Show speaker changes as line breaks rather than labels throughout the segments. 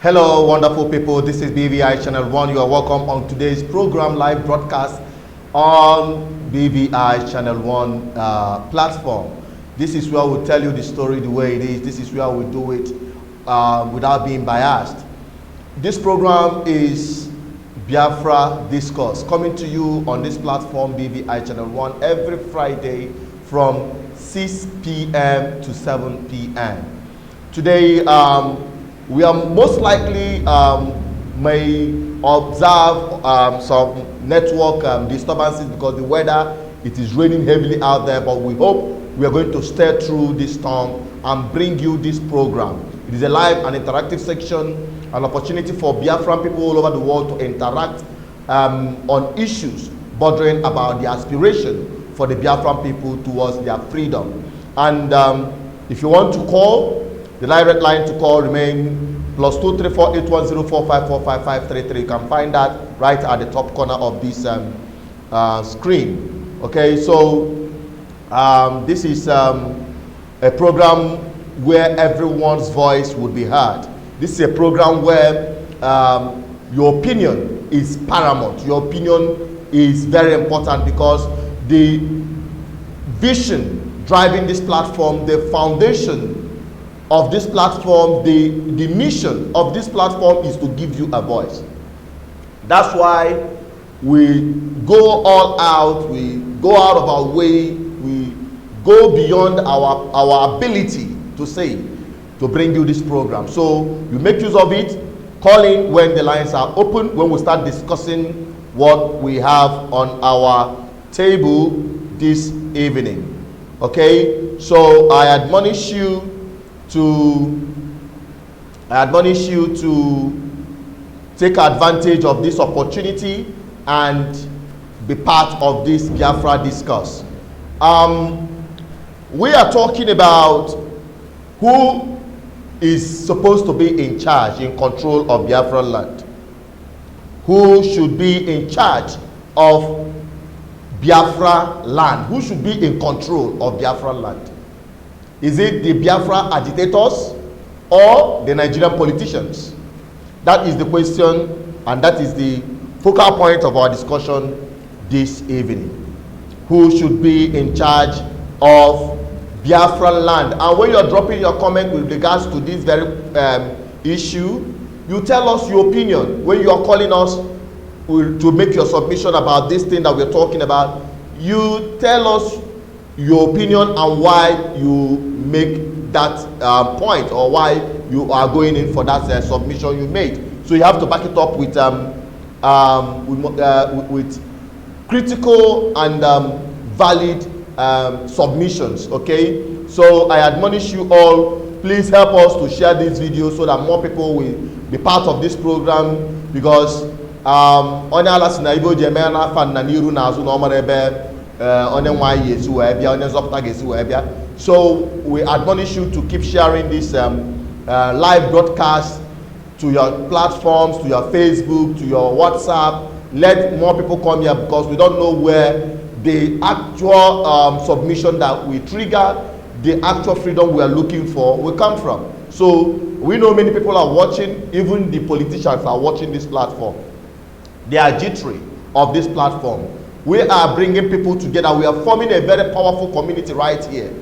Hello, wonderful people. This is BVI Channel 1. You are welcome on today's program live broadcast on BVI Channel 1 platform. This is where we tell you the story the way it is. This is where we do it without being biased. This program is Biafra Discourse, coming to you on this platform, BVI Channel 1, every Friday from 6 p.m. to 7 p.m. Today, we are most likely may observe some network disturbances because the weather, it is raining heavily out there, but we hope we are going to stay through this storm and bring you this program. It is a live and interactive section, an opportunity for Biafran people all over the world to interact on issues bordering about the aspiration for the Biafran people towards their freedom. And if you want to call, the direct line to call remain +234 81045455533. You can find that right at the top corner of this screen. Okay, so this is a program where everyone's voice would be heard. This is a program where your opinion is paramount. Your opinion is very important because the vision driving this platform, the foundation of this platform, the mission of this platform is to give you a voice. That's why we go all out, we go out of our way, we go beyond our ability to say, to bring you this program. So you make use of it, call in when the lines are open, when we start discussing what we have on our table this evening. Okay, so I admonish you to take advantage of this opportunity and be part of this Biafra discourse. We are talking about who is supposed to be in charge, in control of Biafra land. Who should be in charge of Biafra land? Who should be in control of Biafra land? Is it the Biafra agitators or the Nigerian politicians? That is the question, and that is the focal point of our discussion this evening. Who should be in charge of Biafra land? And when you're dropping your comment with regards to this very issue, you tell us your opinion. When you are calling us to make your submission about this thing that we're talking about, you tell us your opinion and why you make that point, or why you are going in for that submission you made. So you have to back it up with critical and valid submissions. Okay, so I admonish you all, please help us to share this video so that more people will be part of this program, because onye ala si na ibo jeme na afa na niru na azu na omara ebe onye nwa yesu wee bia, onye nzopụta ga-esi wee bia. So we admonish you to keep sharing this live broadcast to your platforms, to your Facebook, to your Watsap. Let more people come here, because we don't know where the actual submission that we trigger, the actual freedom we are looking for, will come from. So we know many people are watching, even the politicians are watching this platform. They are jittery of this platform. We are bringing people together. We are forming a very powerful community right here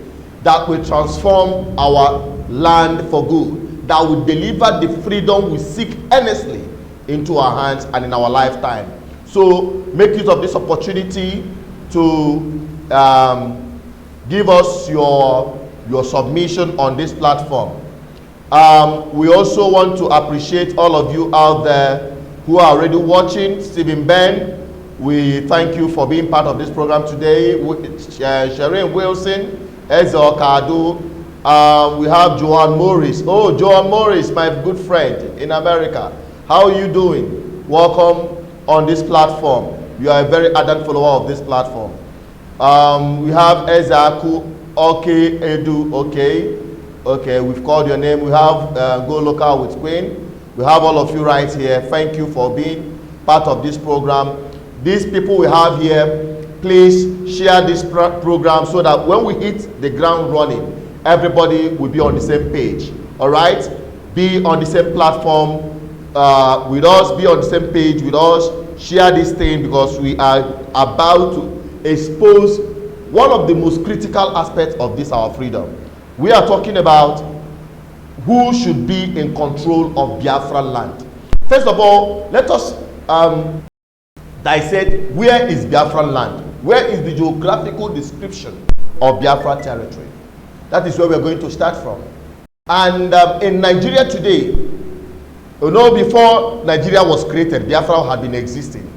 that will transform our land for good, that will deliver the freedom we seek earnestly into our hands and in our lifetime. So make use of this opportunity to give us your submission on this platform. We also want to appreciate all of you out there who are already watching. Stephen Ben, we thank you for being part of this program today. Shireen Wilson, Ezo Kadu, we have Joan Morris. Oh, Joan Morris, my good friend in America. How are you doing? Welcome on this platform. You are a very ardent follower of this platform. We have Ezaku, okay, Edu, okay. Okay, we've called your name. We have Go Local with Queen. We have all of you right here. Thank you for being part of this program. These people we have here, please share this program so that when we hit the ground running, everybody will be on the same page. All right? be on the same platform with us, be on the same page with us, share this thing, because we are about to expose one of the most critical aspects of this our freedom. We are talking about who should be in control of Biafra land. First of all, let us dissect where is Biafra land. Where is the geographical description of Biafra territory? That is where we are going to start from. And in Nigeria today, you know, before Nigeria was created, Biafra had been existing.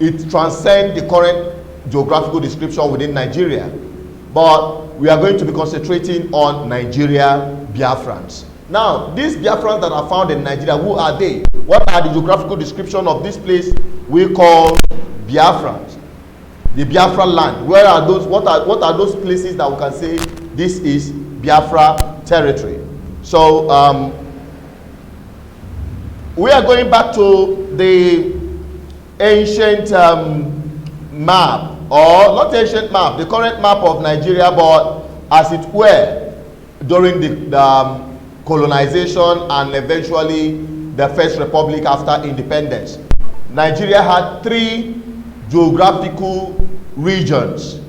It transcends the current geographical description within Nigeria. But we are going to be concentrating on Nigeria Biafrans. Now, these Biafrans that are found in Nigeria, who are they? What are the geographical description of this place we call Biafrans? The Biafra land. Where are those? What are those places that we can say this is Biafra territory? So we are going back to the ancient map, or not ancient map, the current map of Nigeria, but as it were during the colonization and eventually the First Republic after independence. Nigeria had 3 geographical regions: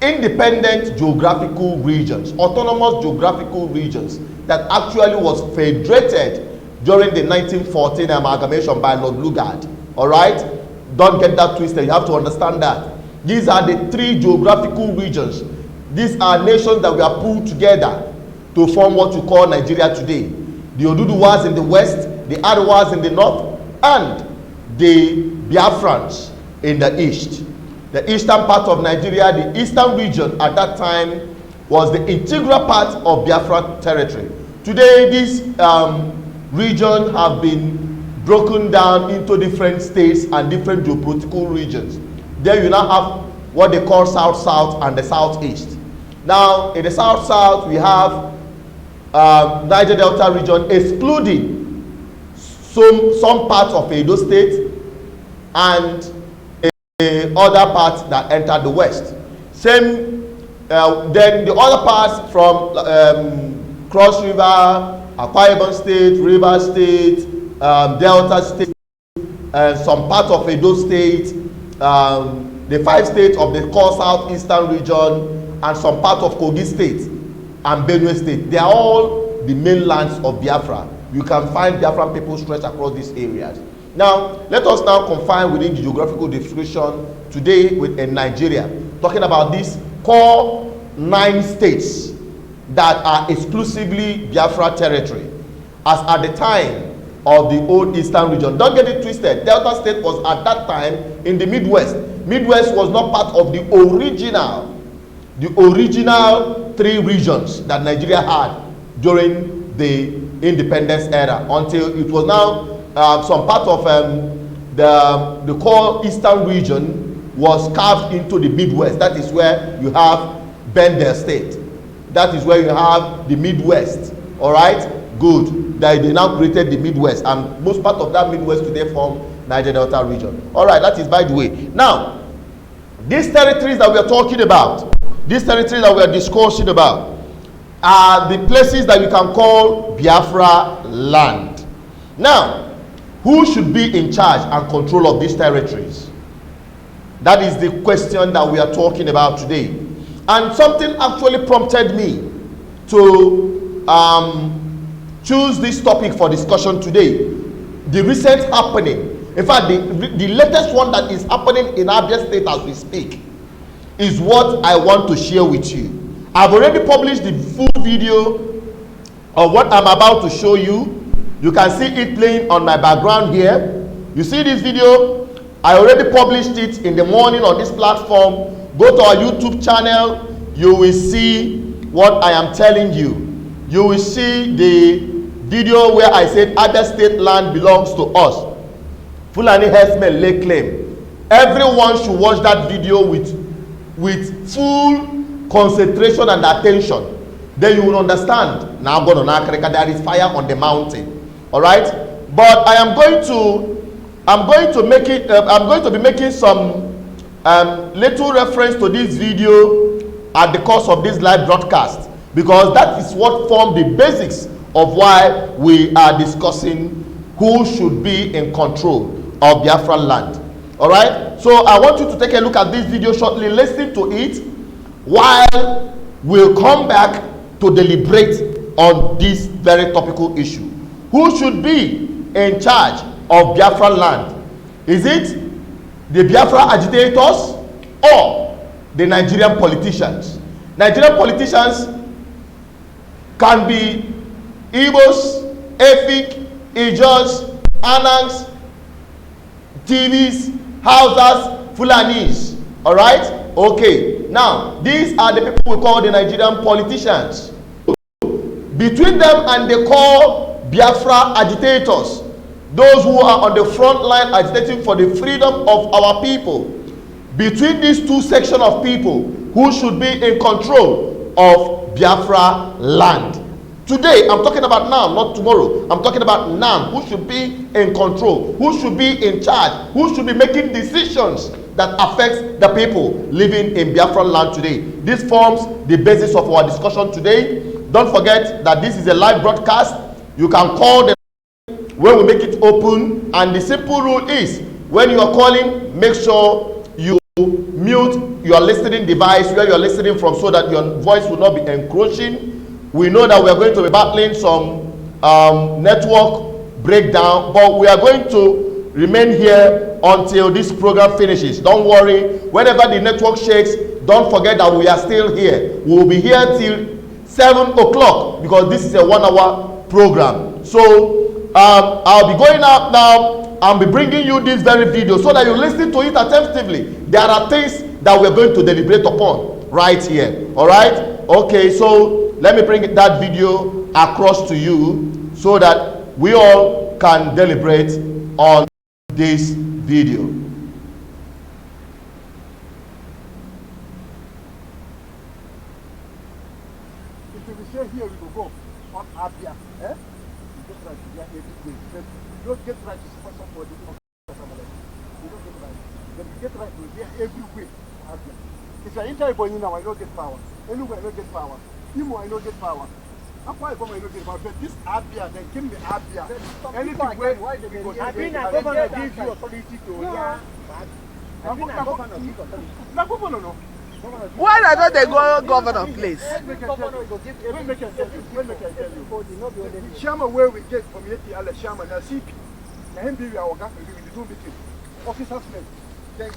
independent geographical regions, autonomous geographical regions, that actually was federated during the 1914 amalgamation by Lord Lugard. All right, don't get that twisted. You have to understand that these are the 3 geographical regions. These are nations that were pulled together to form what you call Nigeria today. The Oduduwas in the west, the Arewas in the north, and the Biafrans in the east. The eastern part of Nigeria, the eastern region at that time, was the integral part of Biafra territory. Today, this region have been broken down into different states and different geopolitical regions. There you now have what they call South-South and the Southeast. Now, in the South-South, we have Niger Delta region, excluding some parts of Edo State and other parts that enter the west. Then the other parts from Cross River, Akwa Ibom State, River State, Delta State, some part of Edo State, the 5 states of the core southeastern region, and some part of Kogi State and Benue State. They are all the mainlands of Biafra. You can find Biafran people stretched across these areas. Now, let us now confine within the geographical description today in Nigeria, talking about these core 9 states that are exclusively Biafra territory, as at the time of the old eastern region. Don't get it twisted. Delta State was at that time in the Midwest. Midwest was not part of the original 3 regions that Nigeria had during the independence era, until it was now some part of the core eastern region was carved into the Midwest. That is where you have Bender State. That is where you have the Midwest. All right, good. They now created the Midwest, and most part of that Midwest today form Niger Delta region. All right, that is by the way. Now, these territories that we are talking about, these territories that we are discussing about, are the places that we can call Biafra land. Now, who should be in charge and control of these territories? That is the question that we are talking about today. And something actually prompted me to choose this topic for discussion today. The recent happening, in fact, the latest one that is happening in Abia State as we speak, is what I want to share with you. I've already published the full video of what I'm about to show you. You can see it playing on my background here. You see this video? I already published it in the morning on this platform. Go to our YouTube channel. You will see what I am telling you. You will see the video where I said other state land belongs to us. Fulani herdsmen lay claim. Everyone should watch that video with full concentration and attention. Then you will understand. Now go to Nakreka, there is fire on the mountain. All right, but I'm going to be making some little reference to this video at the course of this live broadcast, because that is what formed the basics of why we are discussing who should be in control of Biafra land. All right, so I want you to take a look at this video shortly, listen to it, while we'll come back to deliberate on this very topical issue. Who should be in charge of Biafra land? Is it the Biafra agitators or the Nigerian politicians? Nigerian politicians can be Igbos, Efik, Ijos, Anangs, TVs, Hausas, Fulanis. All right? Okay. Now, these are the people we call the Nigerian politicians. Between them and they call Biafra agitators, those who are on the front line agitating for the freedom of our people. Between these two sections of people, who should be in control of Biafra land? Today, I'm talking about now, not tomorrow. I'm talking about now. Who should be in control? Who should be in charge? Who should be making decisions that affects the people living in Biafra land today? This forms the basis of our discussion today. Don't forget that this is a live broadcast. You can call them when we make it open, and the simple rule is when you are calling, make sure you mute your listening device where you are listening from, so that your voice will not be encroaching. We know that we are going to be battling some network breakdown, but we are going to remain here until this program finishes. Don't worry. Whenever the network shakes, don't forget that we are still here. We will be here till 7 o'clock because this is a 1 hour program. So I'll be going out now and be bringing you this very video so that you listen to it attentively. There are things that we're going to deliberate upon right here. All right? Okay, so let me bring that video across to you so that we all can deliberate on this video.
Here we go on Abia, you get right to every day. You don't get right to support somebody. You don't get right. Then you get right to there every way. Abia. If you're interviewing now, I don't get power. Anywhere I don't get power. Imo, I don't get power. That's why I don't get power. But this Abia, then give me Abia. Anything where I've been a governor gives you authority to. Yeah. I've been a governor gives authority. No, governor, no.
Why don't they go governor place?
The chairman where we get from here to the chairman, the CP, the MBV, our government, we do meeting. Officers, then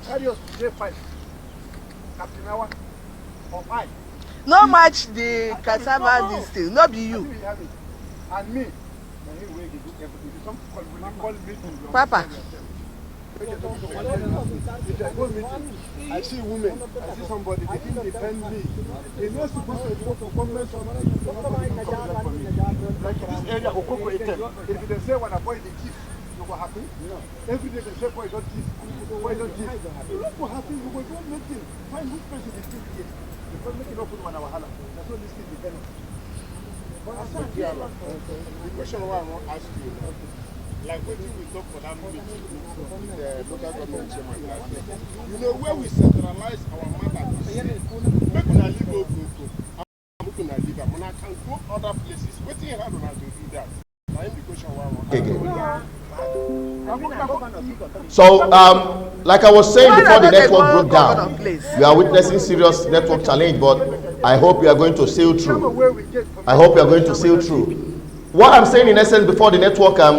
carry us to J5. Captain Hour, or I.
No match the cassava this thing, not be you.
And me,
Papa.
If I go meeting, I see women, I see somebody, they didn't defend me. They're not supposed to go for government or like in this area, Okoko Etem. If they say when I boy the thief, you go happy. Every day they say boy don't thief, boy don't thief. You don't go happy, you go do nothing. Find which person is still here. The person making up with one hour. That's what this thing depends on. The question I want to ask you. Like when we talk for that meeting with the local government chairman, you know, where we centralize our matters, make una live over, make una live, and I can go other places. What do you have to do that? I am the question
So, like I was saying before the network broke down, we are witnessing serious network challenge, but I hope we are going to sail through. I hope we are going to sail through. What I'm saying in essence before the network, what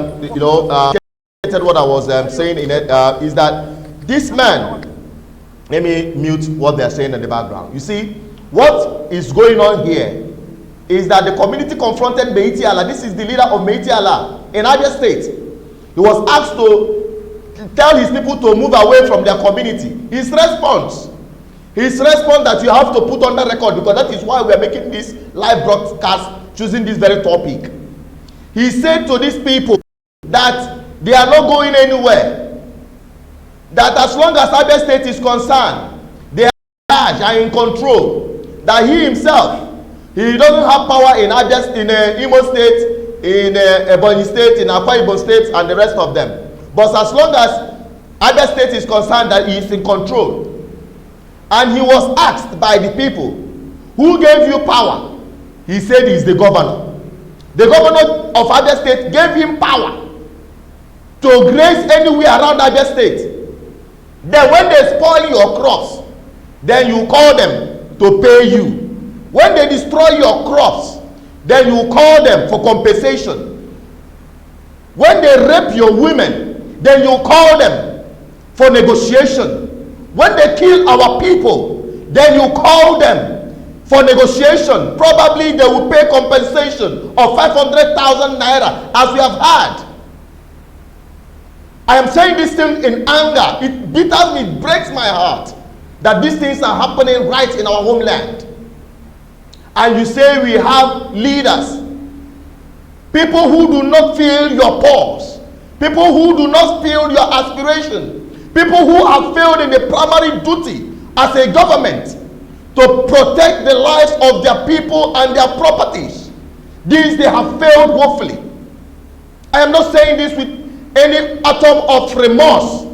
I was saying in it is that this man, let me mute what they're saying in the background. You see, what is going on here is that the community confronted Meiti Allah. This is the leader of Meiti Allah in Abia State. He was asked to tell his people to move away from their community. His response that you have to put on the record, because that is why we are making this live broadcast choosing this very topic. He said to these people that they are not going anywhere. That as long as Abia State is concerned, they are in charge and in control. That he himself, he doesn't have power in Abia, in Imo State, in Ebonyi State, in Akwa Ibom State, and the rest of them. But as long as Abia State is concerned, that he is in control. And he was asked by the people, who gave you power? He said he is the governor. The governor of Abia State gave him power to graze anywhere around Abia State. Then when they spoil your crops, then you call them to pay you. When they destroy your crops, then you call them for compensation. When they rape your women, then you call them for negotiation. When they kill our people, then you call them for negotiation. Probably they will pay compensation of 500,000 naira, as we have had. I am saying this thing in anger. It bitters me, it breaks my heart that these things are happening right in our homeland. And you say we have leaders, people who do not feel your pulse, people who do not feel your aspiration, people who have failed in the primary duty as a government to protect the lives of their people and their properties. These they have failed woefully. I am not saying this with any atom of remorse.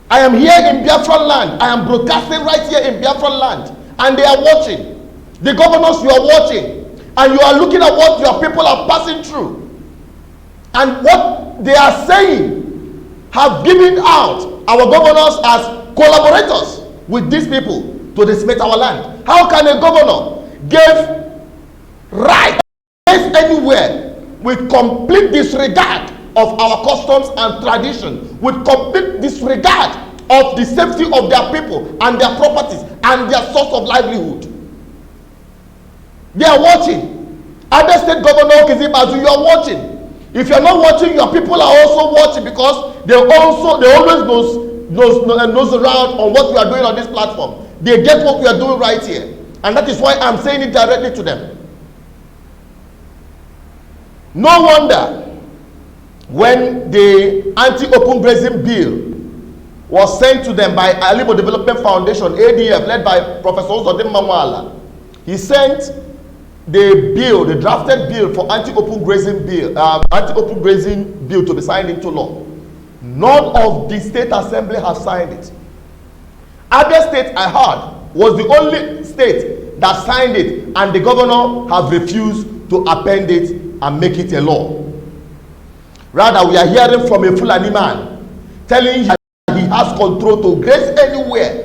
I am here in Biafra land. I am broadcasting right here in Biafra land, and they are watching. The governors, you are watching, and you are looking at what your people are passing through, and what they are saying have given out our governors as collaborators with these people to decimate our land. How can a governor give right anywhere with complete disregard of our customs and tradition, with complete disregard of the safety of their people and their properties and their source of livelihood? They are watching. Other state governor Kizibazu, you are watching. If you are not watching, your people are also watching, because they always knows around on what we are doing on this platform. They get what we are doing right here, and that is why I'm saying it directly to them. No wonder when the anti-open grazing bill was sent to them by Laible Development Foundation, ADF, led by Professor Ozodin Mamwala, he sent the bill, the drafted bill for anti-open grazing bill to be signed into law. None of the state assembly has signed it. Abia State, I heard, was the only state that signed it, and the governor have refused to append it and make it a law. Rather, we are hearing from a Fulani man telling you that he has control to graze anywhere,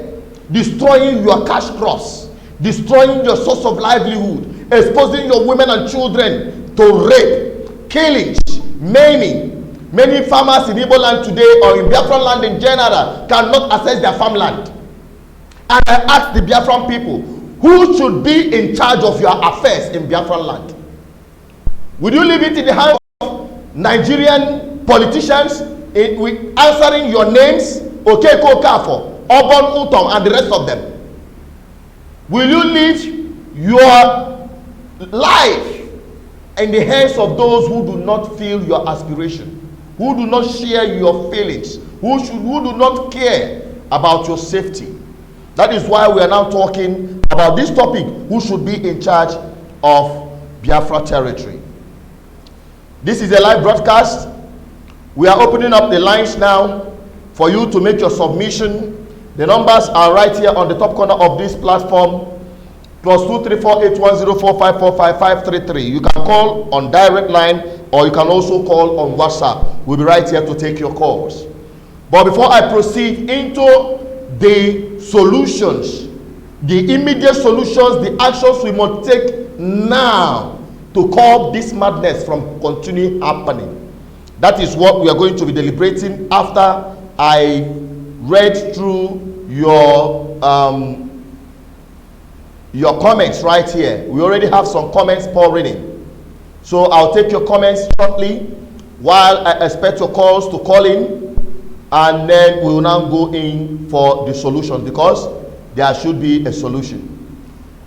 destroying your cash crops, destroying your source of livelihood, exposing your women and children to rape, killings, maiming. Many farmers in Igbo land today, or in Biafra land in general, cannot access their farmland. And I ask the Biafran people, who should be in charge of your affairs in Biafra land? Would you leave it in the hands of Nigerian politicians with answering your names, Okeko Kafo, Obon Utom, and the rest of them? Will you leave your life in the hands of those who do not feel your aspiration, who do not share your feelings, who do not care about your safety? That is why we are now talking about this topic: who should be in charge of Biafra territory. This is a live broadcast. We are opening up the lines now for you to make your submission. The numbers are right here on the top corner of this platform: +2348104545533. You can call on direct line, or you can also call on WhatsApp. We'll be right here to take your calls. But before I proceed into the solutions, the immediate solutions, the actions we must take now to curb this madness from continuing happening, that is what we are going to be deliberating after I read through your comments right here. We already have some comments pouring in, so I'll take your comments shortly while I expect your calls to call in, and then we will now go in for the solution, because there should be a solution.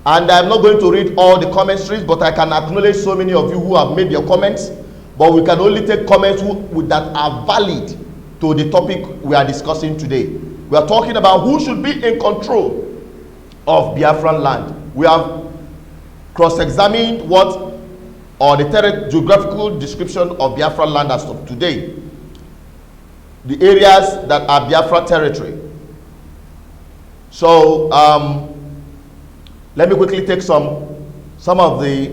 And I'm not going to read all the commentaries, but I can acknowledge so many of you who have made your comments, but we can only take comments that are valid to the topic we are discussing today. We are talking about who should be in control of Biafran land. We have cross-examined the geographical description of Biafran land as of today, the areas that are Biafra territory. So let me quickly take some of the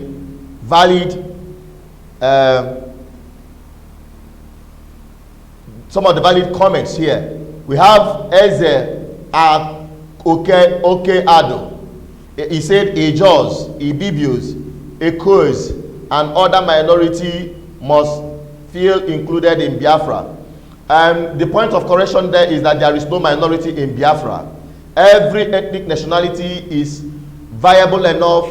valid some of the valid comments here. We have Eze Ado. He said Ejos, Ibibius, Ekos, and other minority must feel included in Biafra. The point of correction there is that there is no minority in Biafra. Every ethnic nationality is viable enough,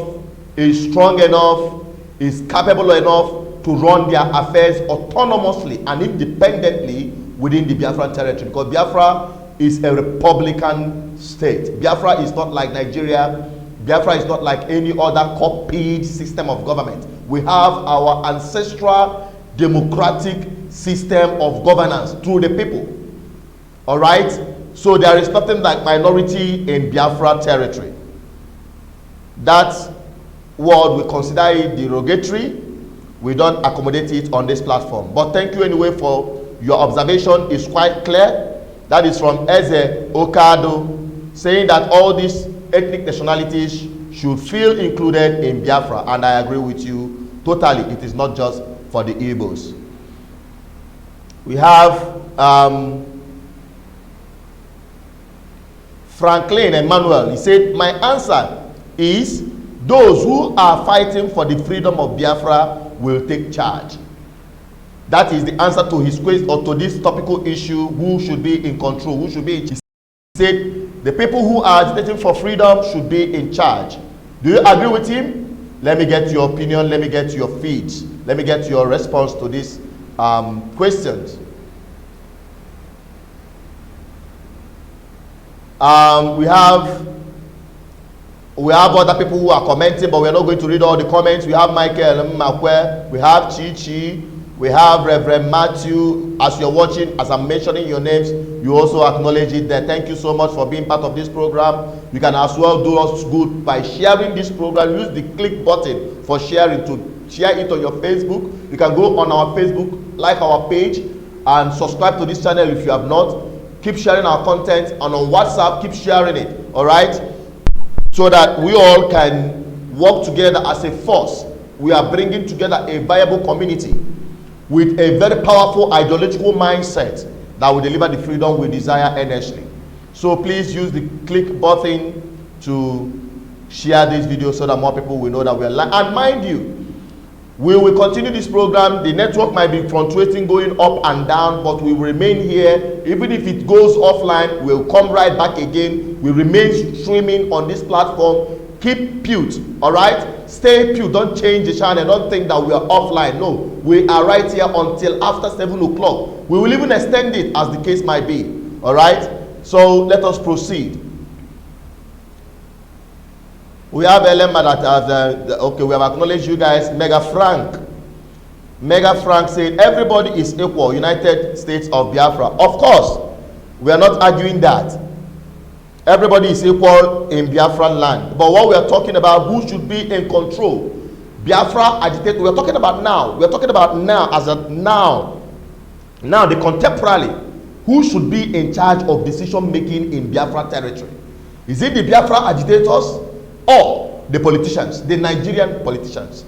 is strong enough, is capable enough to run their affairs autonomously and independently within the Biafran territory, because Biafra is a republican state. Biafra is not like Nigeria. Biafra is not like any other copied system of government. We have our ancestral democratic system of governance through the people. All right? So there is nothing like minority in Biafra territory. That word, we consider it derogatory. We don't accommodate it on this platform. But thank you anyway for your observation. Is quite clear. That is from Eze Okado, saying that all these ethnic nationalities should feel included in Biafra, and I agree with you totally. It is not just for the Igbos. We have Franklin Emmanuel. He said, my answer is those who are fighting for the freedom of Biafra will take charge. That is the answer to his question, or to this topical issue, who should be in control, who should be in charge. He said the people who are agitating for freedom should be in charge. Do you agree with him? Let me get your opinion, let me get your feeds, let me get your response to these questions. We have other people who are commenting, but we're not going to read all the comments. We have Michael Makwe, we have Chichi, we have Reverend Matthew. As you're watching, as I'm mentioning your names, you also acknowledge it there. Thank you so much for being part of this program. You can as well do us good by sharing this program. Use the click button for sharing, to share it on your Facebook. You can go on our Facebook, like our page, and subscribe to this channel if you have not. Keep sharing our content, and on WhatsApp, keep sharing it, all right? So that we all can work together as a force. We are bringing together a viable community with a very powerful ideological mindset that will deliver the freedom we desire earnestly. So please use the click button to share this video so that more people will know that we are live. And mind you, we will continue this program. The network might be fluctuating, going up and down, but we will remain here. Even if it goes offline, we'll come right back again. We remain streaming on this platform. Keep pute, all right? Stay pute. Don't change the channel. Don't think that we are offline. No, we are right here until after 7 o'clock. We will even extend it as the case might be, all right? So let us proceed. We have Elema that has, okay, we have acknowledged you guys. Mega Frank said, everybody is equal, United States of Biafra. Of course, we are not arguing that. Everybody is equal in Biafran land. But what we are talking about, who should be in control? Biafra agitated, we are talking about now. We are talking about now, as a now. Now, the contemporary, who should be in charge of decision making in Biafra territory? Is it the Biafra agitators or the politicians, the Nigerian politicians?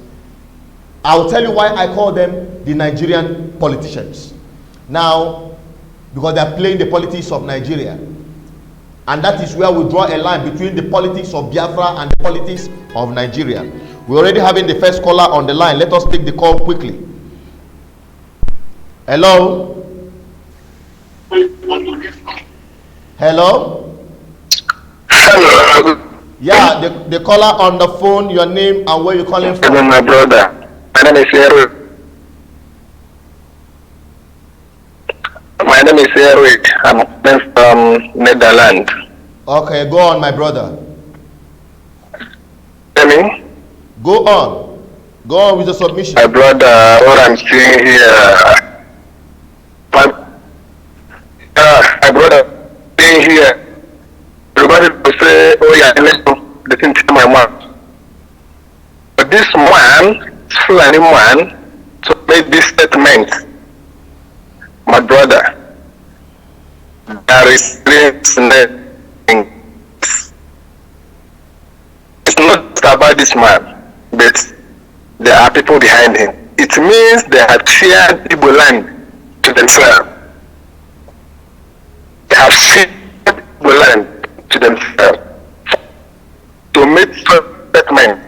I will tell you why I call them the Nigerian politicians. Now, because they are playing the politics of Nigeria. And that is where we draw a line between the politics of Biafra and the politics of Nigeria. We're already having the first caller on the line. Let us take the call quickly. Hello? Hello?
Hello.
Yeah, the caller on the phone, your name and where you're calling from.
Hello, my brother. My name is Eric. My name is Eric. I'm from Netherlands.
Okay, go on, my brother.
Hear me?
Go on. Go on with the submission.
My brother, what I'm seeing here, my brother, seeing here, everybody will say, oh yeah, the thing to my mouth. But this man, Fulani man, to make this statement, my brother, there is nothing. It's not about this man, but there are people behind him. it means they have shared Igbo land to themselves. They have shared Igbo land to themselves to make statement.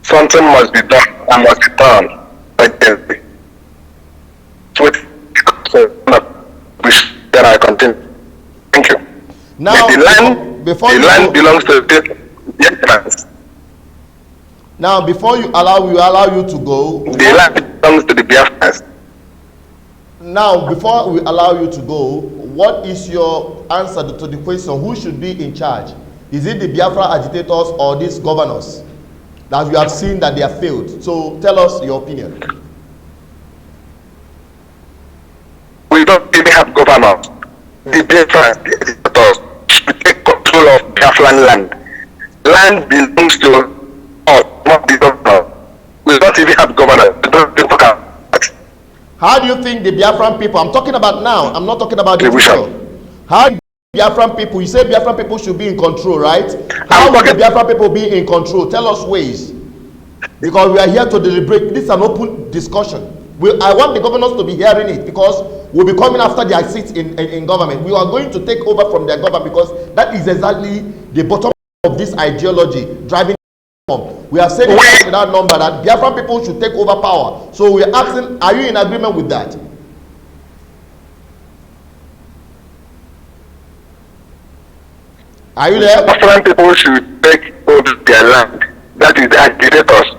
Something must be done and must be done urgently. Then I continue. Thank you.
Now,
the land belongs to the Biafrans.
Now, before you allow you to go.
The land belongs to the Biafrans.
Now, before we allow you to go, what is your answer to the question? Who should be in charge? Is it the Biafra agitators or these governors that you have seen that they have failed? So tell us your opinion.
We don't even have governors. The Biafra agitators should take control of Biafran land. Land belongs to us, not the governor. We don't even have governors. We don't even talk about it.
How do you think the Biafran people, I'm talking about now, I'm not talking about the future. How do Biafran people, you say Biafran people should be in control, right? How will the Biafran people be in control? Tell us ways. Because we are here to deliberate. This is an open discussion. I want the governors to be hearing it, because we'll be coming after their seats in government. We are going to take over from their government, because that is exactly the bottom of this ideology driving them. We have said it without number that Biafran people should take over power. So we are asking, are you in agreement with that? Are you there?
Biafran people should take over their land. That is the agitators.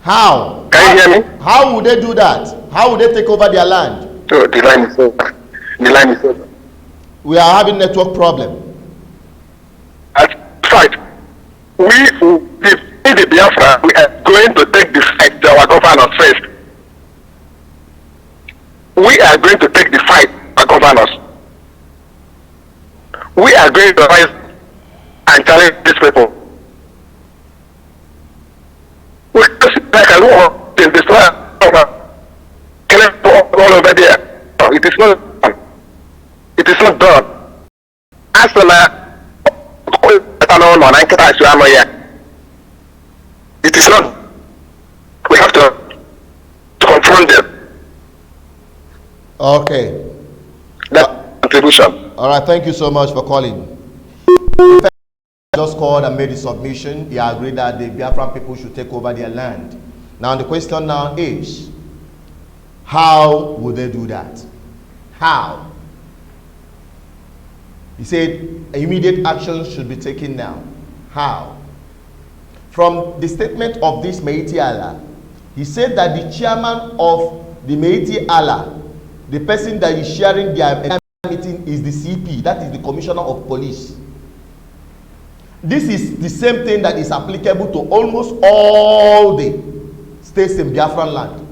How?
Can you hear me?
How would they do that? How would they take over their land?
So the line is over. The line is over.
We are having network problem.
That's right. We in the Biafra, we are going to take the fight to our governors first. We are going to take the fight to our governors. We are going to rise and challenge these people. We just like a war in this land, killing all over there. No, it is not done. It is not done. As it is not. We have to confront them.
Okay.
That contribution.
All right. Thank you so much for calling. Just called and made the submission. He agreed that the Biafran people should take over their land. Now the question now is, how would they do that? How? He said immediate action should be taken now. How? From the statement of this Meiti Allah, he said that the chairman of the Meiti Allah, the person that is sharing their meeting, is the CP, that is the Commissioner of Police. This is the same thing that is applicable to almost all the states in Biafran land.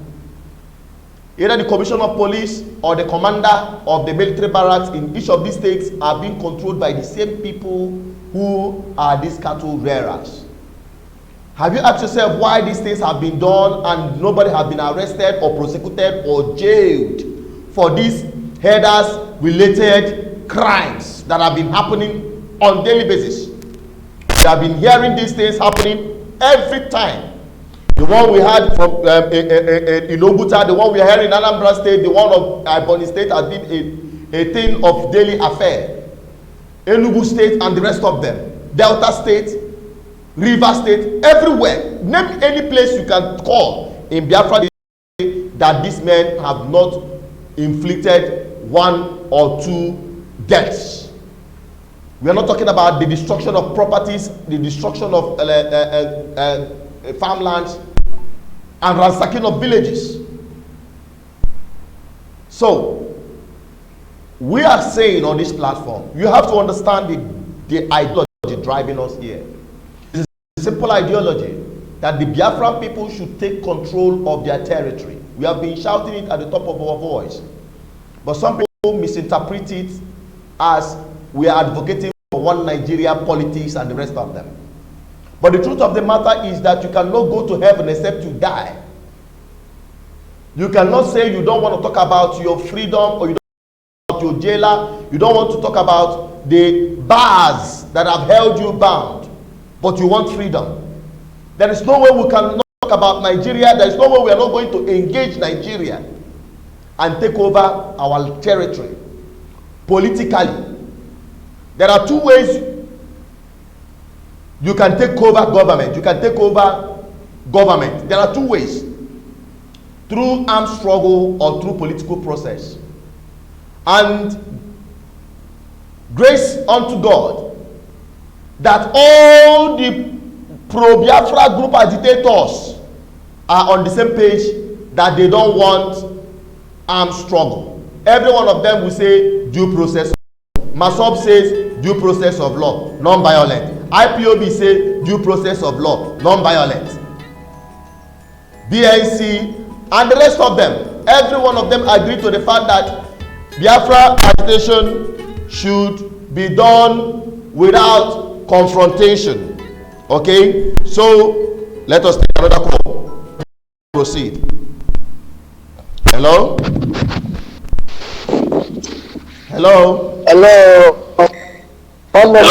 Either the Commissioner of Police or the commander of the military barracks in each of these states are being controlled by the same people who are these cattle rearers. Have you asked yourself why these things have been done and nobody has been arrested or prosecuted or jailed for these headers related crimes that have been happening on daily basis? We have been hearing these things happening every time. The one we had from in Obuta, the one we are hearing in Anambra State, the one of Ebonyi State has been a thing of daily affair. Enugu State and the rest of them. Delta State, River State, everywhere. Name any place you can call in Biafra that these men have not inflicted one or two deaths. We are not talking about the destruction of properties, the destruction of farmlands, and ransacking of villages. So, we are saying on this platform, you have to understand the ideology driving us here. It's a simple ideology that the Biafran people should take control of their territory. We have been shouting it at the top of our voice. But some people misinterpret it as we are advocating for one Nigeria politics and the rest of them. But the truth of the matter is that you cannot go to heaven except you die. You cannot say you don't want to talk about your freedom, or you don't want to talk about your jailer. You don't want to talk about the bars that have held you bound, but you want freedom. There is no way we can talk about Nigeria. There is no way we are not going to engage Nigeria and take over our territory politically. There are two ways you can take over government. You can take over government. There are two ways: through armed struggle or through political process. And grace unto God that all the pro-Biafra group agitators are on the same page, that they don't want armed struggle. Every one of them will say due process. Masop says due process of law, non-violent. IPOB say due process of law, non-violent. BNC and the rest of them, every one of them agree to the fact that Biafra agitation should be done without confrontation. Okay, so let us take another call. Proceed. Hello? Hello?
Hello. Hello.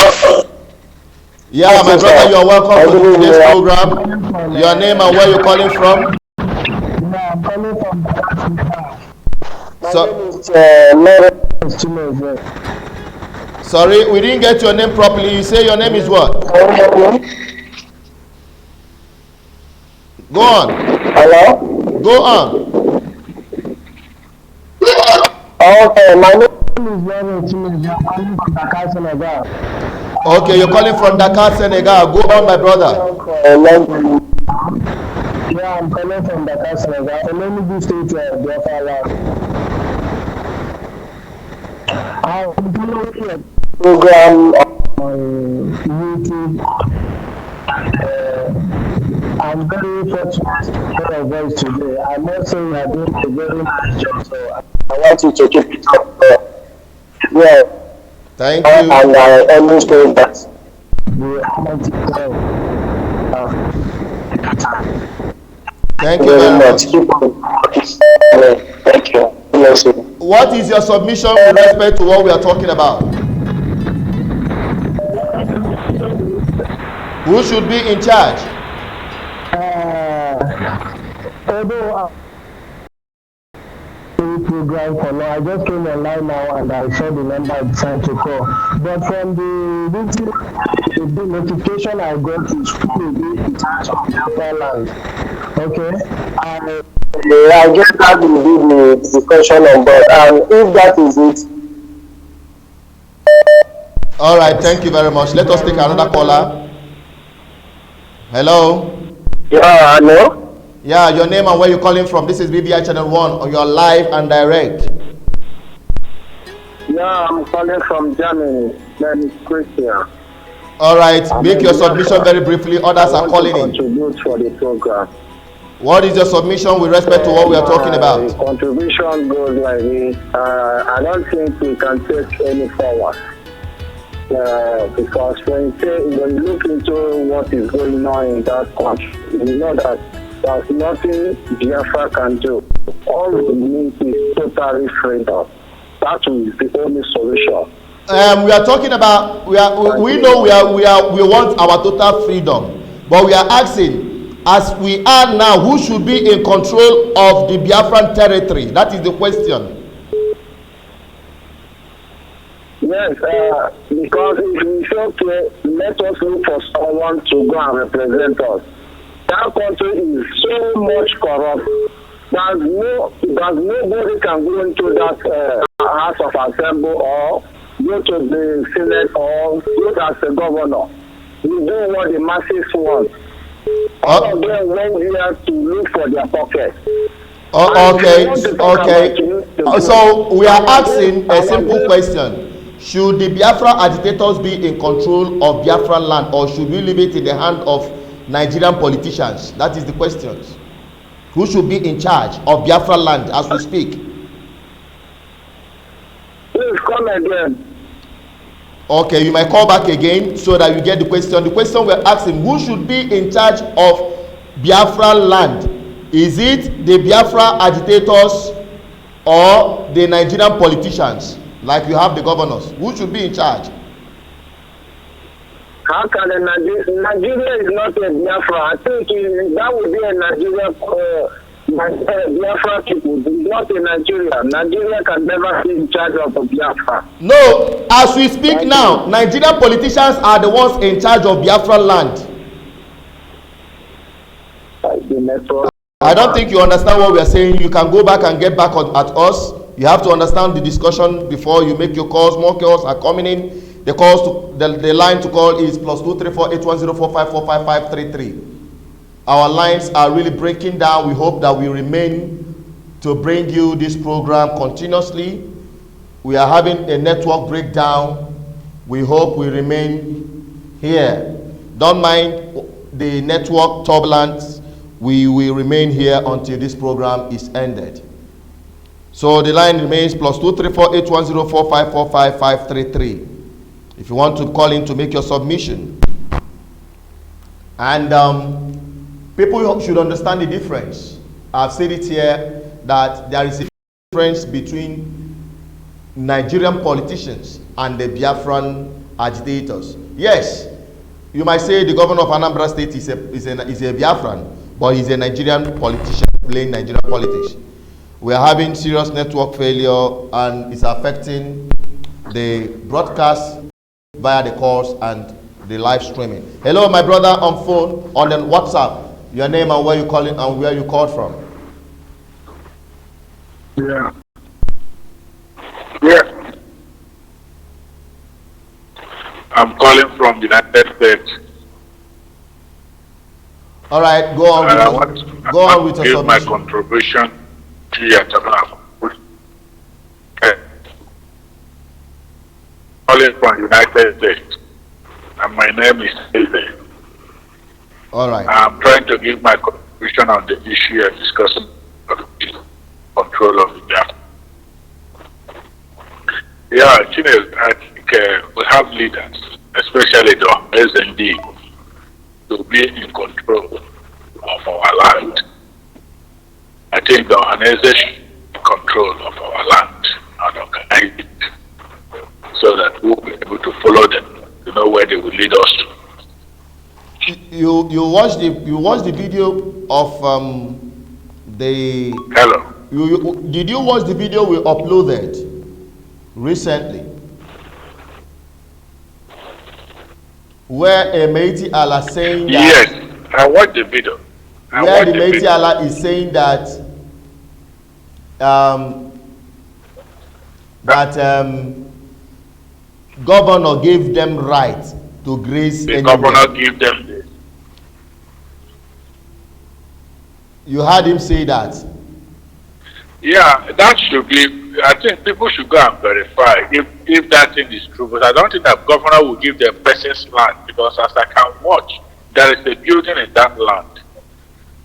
Yeah, my brother, you are welcome to today's program. Your name and where you're calling from?
Yeah, I'm calling from
Sorry, we didn't get your name properly. You say your name is what? Go on.
Hello?
Go on.
Okay, my name is Larry Chimez. I'm calling from Dakar, Senegal.
Okay, you're calling from Dakar, Senegal. Go on, my brother.
Yeah, I'm calling from Dakar, Senegal. So let me just state Biafra. I'm doing a program on YouTube. I'm very fortunate to hear your voice today. I must say you are doing a very nice job, so I want you to keep it up. Yeah.
Thank you.
And I understand that
Thank you very much.
Thank you.
What is your submission with respect to what we are talking about? Who should be in charge?
Although program for now, I just came online now and I saw the number I decided to call. But from the notification I got is fully in charge of Biafra land. Okay, I guess that will be the discussion on board. And if that is it.
All right, thank you very much. Let us take another caller. Hello.
Yeah, hello.
Yeah, your name and where you're calling from. This is BVI Channel 1 on your live and direct.
Yeah, I'm calling from Germany. Name is Christian.
All right, make your submission very briefly. Others are calling in.
Contribute for the program.
What is your submission with respect to what we are talking about?
The contribution goes like this. I don't think we can take any forward. Because when you look into what is going on in that country, you know that there's nothing Biafra can do. All we need is totally freedom. That is the only solution.
We are talking about we want our total freedom, but we are asking, as we are now, who should be in control of the Biafran territory? That is the question.
Yes, because if we say, okay, let us look for someone to go and represent us. That country is so much corrupt that nobody can go into that House of Assembly or go to the Senate or look as a governor. We do what the masses want. All of them went here to look for their pocket.
Okay. So we are asking a simple question. Should the Biafra agitators be in control of Biafra land, or should we leave it in the hand of Nigerian politicians? That is the question. Who should be in charge of Biafra land as we speak?
Please come again.
Okay, you might call back again so that you get the question. The question we're asking, who should be in charge of Biafra land? Is it the Biafra agitators or the Nigerian politicians? Like you have the governors. Who should be in charge?
How can a Nigeria is not a Biafra? I think that would be a Nigeria. Biafra people is not in Nigeria. Nigeria can never be in charge of Biafra.
No, as we speak now, Nigerian politicians are the ones in charge of Biafra land. I don't think you understand what we are saying. You can go back and get back at us. You have to understand the discussion before you make your calls. More calls are coming in. The calls to the line to call is +234 810454553. Our lines are really breaking down. We hope that we remain to bring you this program continuously. We are having a network breakdown. We hope we remain here. Don't mind the network turbulence. We will remain here until this program is ended. So the line remains +234 810454553. If you want to call in to make your submission. And people should understand the difference. I've said it here that there is a difference between Nigerian politicians and the Biafran agitators. Yes, you might say the governor of Anambra State is a Biafran, but he's a Nigerian politician playing Nigerian politics. We are having serious network failure and it's affecting the broadcast via the calls and the live streaming. Hello, my brother on phone, on the WhatsApp. Your name and where you calling and where you called from.
Yeah. I'm calling from the United States.
All right, go on. Go on with your submission.
My contribution to your channel. Calling from the United States, and my name is Laible.
All right.
I'm trying to give my contribution on the issue of discussing control of the Biafra. Yeah, Chinel, I think we have leaders, especially the SND, to be in control of our land. I think the organization control of our land and organize it so that we'll be able to follow them, to know where they will lead us to.
You watched the video of the.
Hello.
Did you watch the video we uploaded recently, where a Meiti Allah saying that?
Yes, I watched the video.
Where the Meiti Allah is saying that governor gave them right to graze.
The governor gave them this.
You heard him say that.
Yeah, that should be. I think people should go and verify if that thing is true. But I don't think that governor will give them person's land, because as I can watch, there is a building in that land.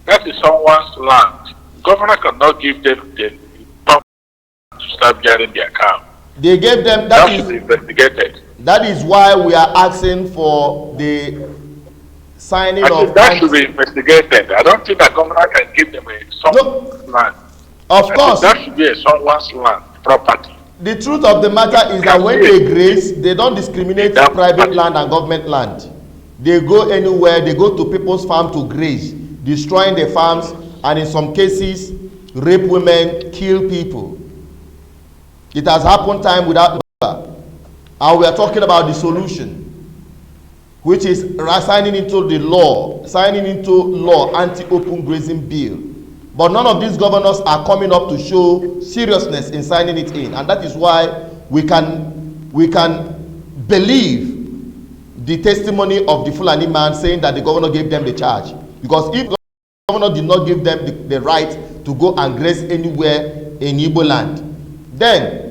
That is someone's land. Governor cannot give them the power to start getting their cow.
They gave them.
That should be investigated.
That is why we are asking for the signing of.
That should be investigated. I don't think that governor can give them someone's land.
Of course.
That should be someone's land, property.
The truth of the matter is that when they graze, they don't discriminate private land and government land. They go anywhere, they go to people's farm to graze, destroying the farms, and in some cases, rape women, kill people. It has happened time without number. And we are talking about the solution, which is signing into law anti-open grazing bill. But none of these governors are coming up to show seriousness in signing it in, and that is why we can believe the testimony of the Fulani man saying that the governor gave them the charge. Because if the governor did not give them the right to go and graze anywhere in Igbo land, then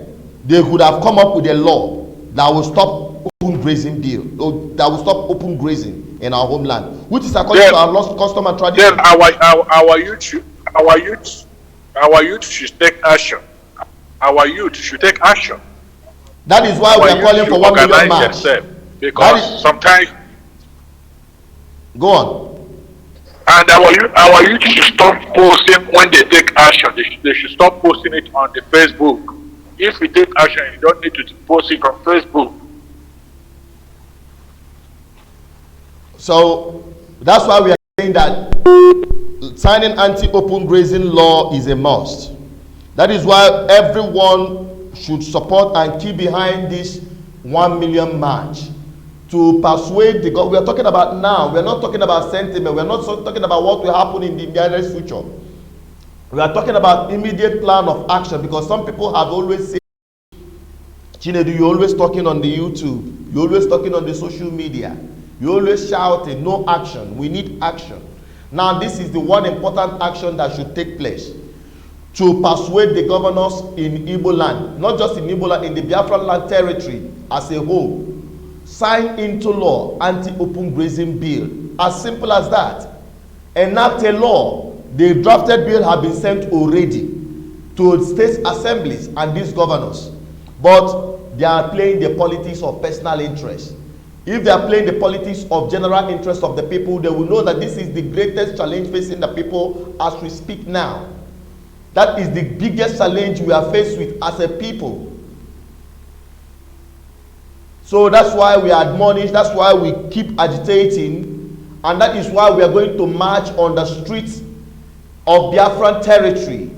they could have come up with a law that will stop open grazing bill, or that will stop open grazing in our homeland, which is according to our lost custom and tradition.
Then our youth should take action. Our youth should take action.
That is why we are calling for 1 million march.
Because sometimes.
Go on.
And our youth should stop posting when they take action. They should stop posting it on the Facebook. If we take action, you don't need to post it on Facebook.
So that's why we are saying that signing anti-open grazing law is a must. That is why everyone should support and keep behind this 1 million march to persuade the government. We are talking about now. We are not talking about sentiment. We are not talking about what will happen in the nearest future. We are talking about immediate plan of action, because some people have always said, Chinedu, you're always talking on the YouTube. You're always talking on the social media. You're always shouting, no action. We need action. Now, this is the one important action that should take place to persuade the governors in Igbo land, not just in Igbo land, in the Biafra land territory as a whole, sign into law anti-open grazing bill. As simple as that. Enact a law. The drafted bill have been sent already to state assemblies and these governors, but they are playing the politics of personal interest. If they are playing the politics of general interest of the people, they will know that this is the greatest challenge facing the people as we speak now. That is the biggest challenge we are faced with as a people. So that's why we admonish, that's why we keep agitating, and that is why we are going to march on the streets of Biafran territory.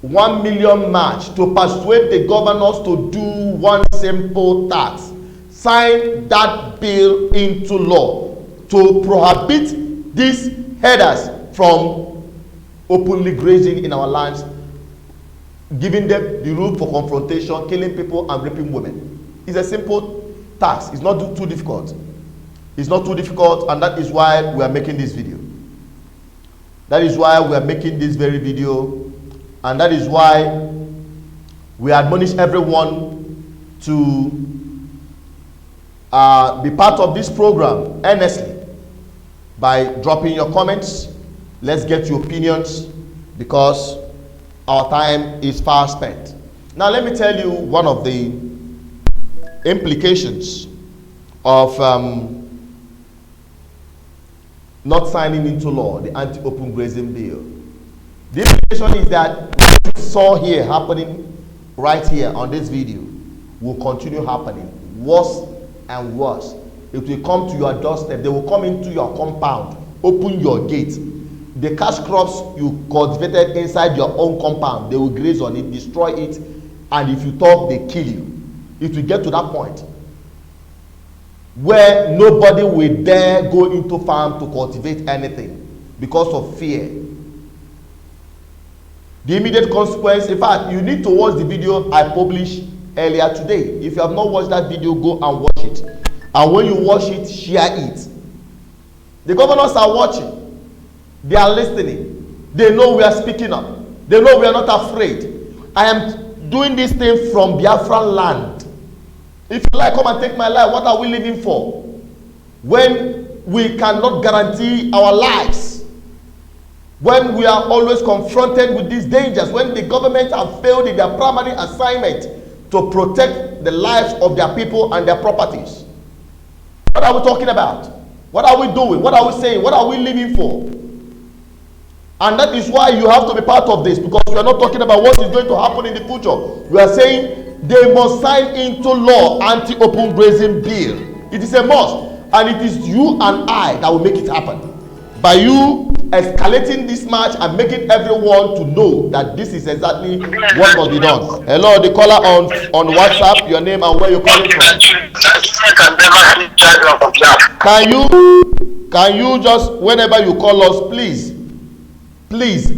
1 million march to persuade the governors to do one simple task: sign that bill into law to prohibit these headers from openly grazing in our lands, giving them the room for confrontation, killing people and raping women. It's a simple task. It's not too difficult. It's not too difficult, and that is why we are making this video. That is why we are making this very video, and that is why we admonish everyone to be part of this program earnestly by dropping your comments. Let's get your opinions, because our time is far spent. Now let me tell you one of the implications of not signing into law the anti-open grazing bill. The implication is that what you saw here happening right here on this video will continue happening, worse and worse. It will come to your doorstep. They will come into your compound, open your gate. The cash crops you cultivated inside your own compound, they will graze on it, destroy it, and if you talk, they kill you. It will get to that point where nobody will dare go into farm to cultivate anything because of fear. The immediate consequence, in fact, you need to watch the video I published earlier today. If you have not watched that video, go and watch it. And when you watch it, share it. The governors are watching. They are listening. They know we are speaking up. They know we are not afraid. I am doing this thing from Biafran land. If you like, come and take my life. What are we living for? When we cannot guarantee our lives. When we are always confronted with these dangers. When the government have failed in their primary assignment to protect the lives of their people and their properties. What are we talking about? What are we doing? What are we saying? What are we living for? And that is why you have to be part of this, because we are not talking about what is going to happen in the future. We are saying they must sign into law anti-open grazing bill. It is a must, and it is you and I that will make it happen. By you escalating this march and making everyone to know that this is exactly what must be done. Hello, the caller on WhatsApp, your name and where you're calling from. Can you just, whenever you call us, please,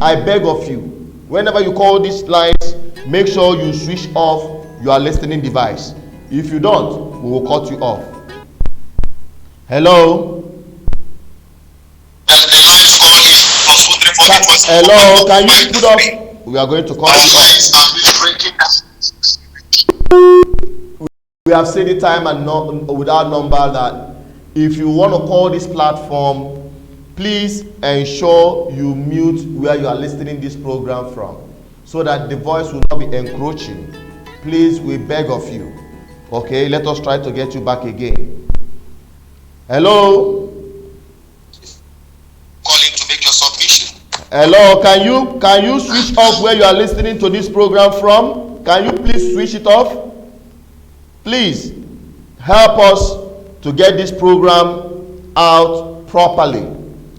I beg of you, whenever you call these lines, make sure you switch off your listening device. If you don't, we will cut you off. Hello? Hello, can you put off? We are going to cut you off. We have said it time and not without number that if you want to call this platform, please ensure you mute where you are listening this program from, so that the voice will not be encroaching. Please, we beg of you. Okay, let us try to get you back again. Hello?
Calling to make your submission.
Hello, can you switch off where you are listening to this program from? Can you please switch it off? Please help us to get this program out properly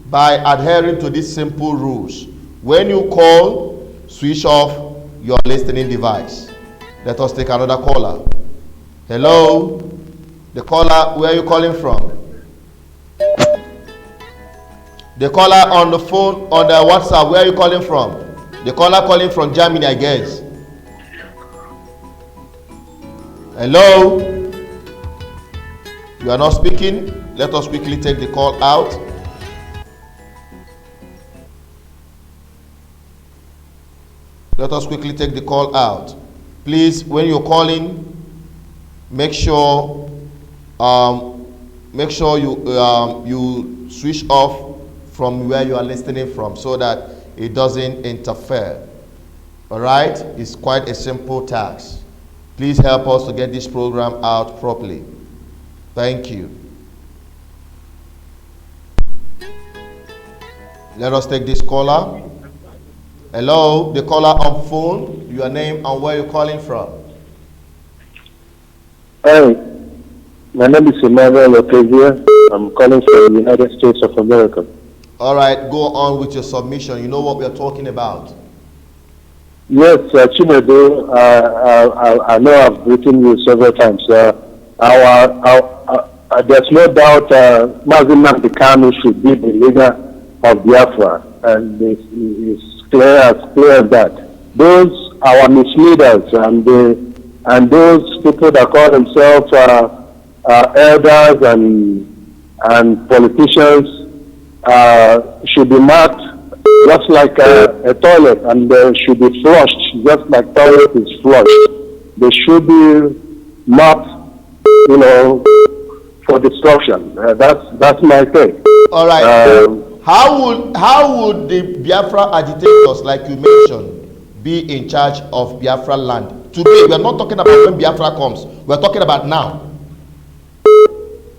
by adhering to these simple rules. When you call, switch off your listening device. Let us take another caller. Hello? The caller, where are you calling from? The caller on the phone, on the WhatsApp, where are you calling from? The caller calling from Germany, I guess. Hello? You are not speaking. Let us quickly take the call out. Let us quickly take the call out. Please, when you're calling, make sure you switch off from where you are listening from so that it doesn't interfere. All right? It's quite a simple task. Please help us to get this program out properly. Thank you. Let us take this caller. Hello, the caller on phone, your name and where you're calling from.
Hi, my name is Emmanuel Otavia. I'm calling from the United States of America.
All right, go on with your submission. You know what we are talking about.
Yes, Chinedu, I know I've written you several times. There's no doubt Mazin Namdekanu should be the leader of Biafra, and it's clear as that. Those our misleaders and those people that call themselves elders and politicians should be marked just like a toilet, and they should be flushed just like toilet is flushed. They should be marked, for destruction. That's my take.
All right. How would the Biafra agitators, like you mentioned, be in charge of Biafra land? Today, we are not talking about when Biafra comes. We are talking about now.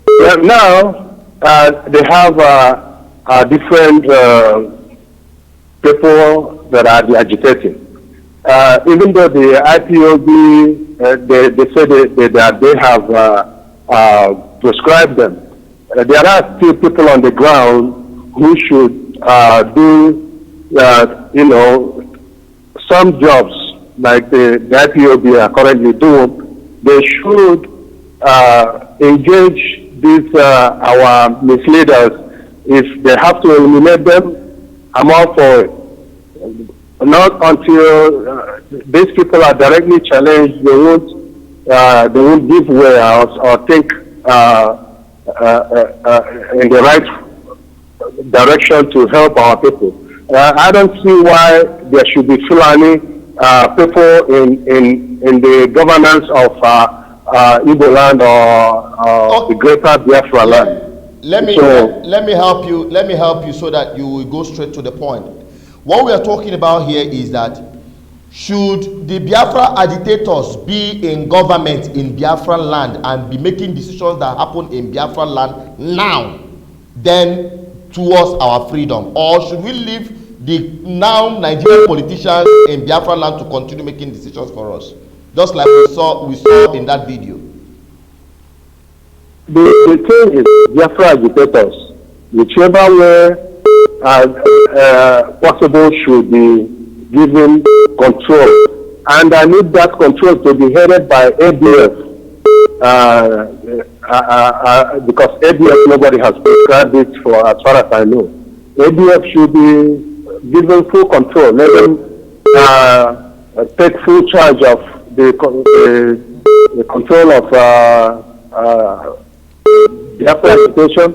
Well, now, they have different people that are agitating. Even though the IPOB, they say that they have prescribed them, there are still people on the ground who should do, some jobs like the IPOB are currently doing. They should engage these our misleaders. If they have to eliminate them, I'm all for it. Not until these people are directly challenged, they won't give way or think in the right direction to help our people. I don't see why there should be Fulani people in the governance of Igbo land or the greater Biafra land.
Let me help you. Let me help you so that you will go straight to the point. What we are talking about here is that should the Biafra agitators be in government in Biafra land and be making decisions that happen in Biafra land now, then towards our freedom, or should we leave the now Nigerian politicians in Biafra land to continue making decisions for us, just like we saw in that video?
The thing is, Biafra agitators, whichever way possible, should be given control, and I need that control to be headed by ADF. Because ADF, nobody has prescribed it for as far as I know. ADF should be given full control. Let them take full charge of the control of the agitation.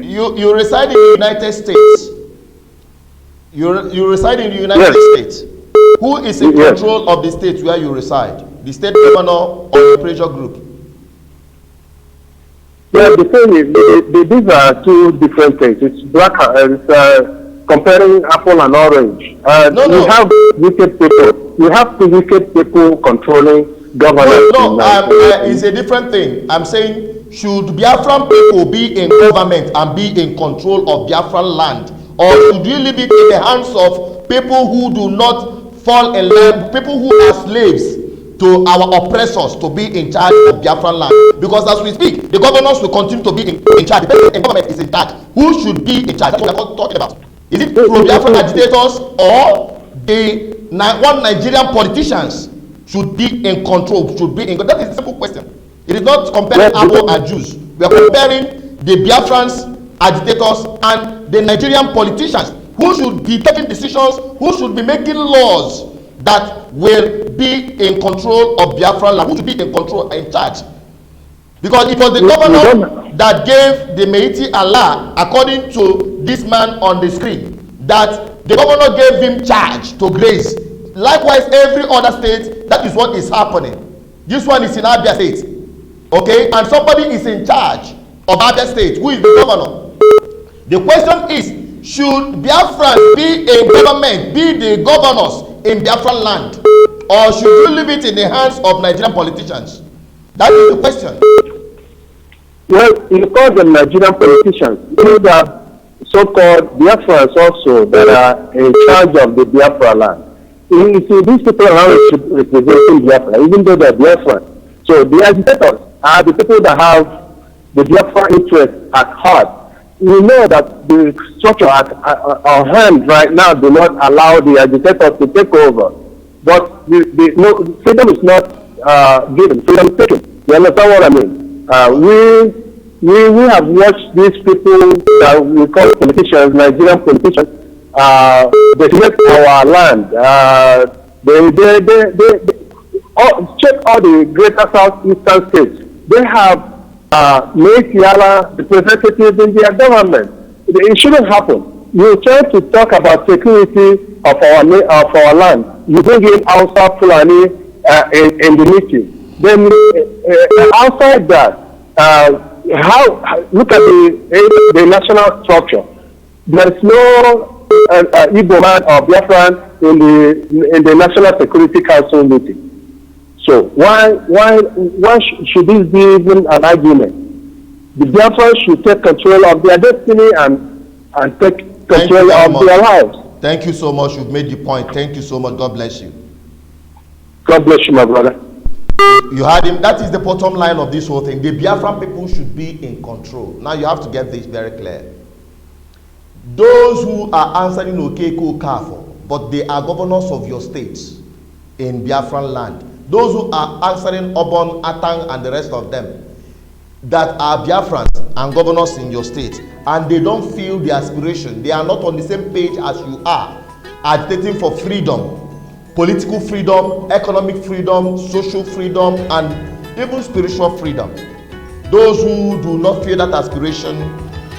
You reside in the United States? You reside in the United States? Who is in control of the state where you reside? The state governor or the pressure group?
Yeah, the thing is, these are two different things. It's comparing apple and orange. You have wicked people. You have the wicked people controlling governance.
It's a different thing. I'm saying, should Biafran people be in government and be in control of Biafran land? Or should you leave it in the hands of people who do not fall in line, people who are slaves, to our oppressors to be in charge of Biafran land. Because as we speak, the governors will continue to be in charge. The government is in charge. Who should be in charge? That's what we're talking about. Is it pro-Biafran agitators or the one Nigerian politicians should be in control? That is a simple question. It is not comparing apple and juice. We are comparing the Biafrans, agitators, and the Nigerian politicians who should be taking decisions, who should be making laws that will be in control of Biafran land, who should be in control, in charge. Because it was the governor that gave the Meiti Allah, according to this man on the screen, that the governor gave him charge to graze. Likewise, every other state, that is what is happening. This one is in Abia State. Okay, and somebody is in charge of Abia State. Who is the governor? The question is, should Biafran be a government, be the governors in Biafran land, or should you leave it in the hands of Nigerian politicians? That is the question.
Well, you call them Nigerian politicians. You have so-called Biafrans also that are in charge of the Biafra land. You see, these people are representing Biafra, even though they're Biafran. So the agitators are the people that have the Biafra interest at heart. We know that the structure at our hand right now do not allow the agitators to take over. But no, freedom is not given, freedom is taken. You understand what I mean? We have watched these people that we call politicians, Nigerian politicians, decimate our land. Check all the greater southeastern states. They have Meitiala representatives in their government. It shouldn't happen. You try to talk about security of our land. You bring in Hausa Fulani in the meeting. Then outside that, look at the national structure. There is no Igbo man or Biafran in the National Security Council meeting. So why should this be even an argument? The Biafrans should take control of their destiny and take control of their lives.
Thank you so much. You've made the point. Thank you so much. God bless you.
God bless you, my brother.
You heard him. That is the bottom line of this whole thing. The Biafran people should be in control. Now you have to get this very clear. Those who are answering Okeko Kafo, but they are governors of your states in Biafran land. Those who are answering Obon, Atang, and the rest of them that are Biafrans and governors in your state, and they don't feel the aspiration, they are not on the same page as you are, agitating for freedom, political freedom, economic freedom, social freedom, and even spiritual freedom. Those who do not feel that aspiration,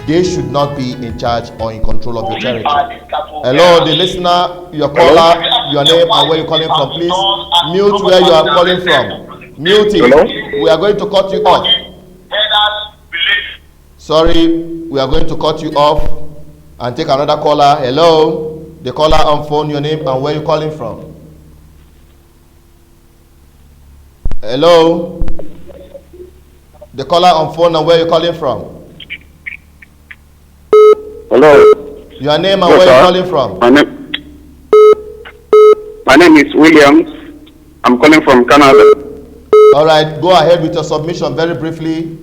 they should not be in charge or in control of your territory. Hello, the listener, your caller, your name and where you're calling from, please mute where you are calling from. Mute it. Hello? We are going to cut you off. Sorry, we are going to cut you off and take another caller. Hello, the caller on phone, your name and where you're calling from. Hello, the caller on phone and where you're calling from.
Hello.
Your name and where you're calling from.
My name is Williams. I'm calling from Canada.
All right, go ahead with your submission very briefly.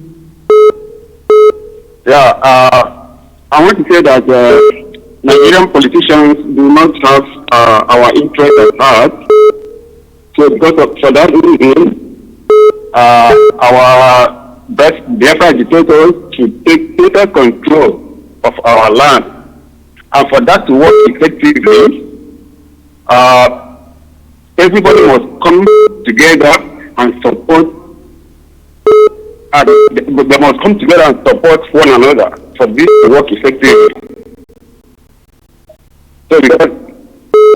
Yeah, I want to say that Nigerian politicians do not have our interest at heart. So for that reason, our Biafra agitators should take total control of our land. And for that to work effectively, everybody must come together and support. They must come together and support one another for this to work effectively. So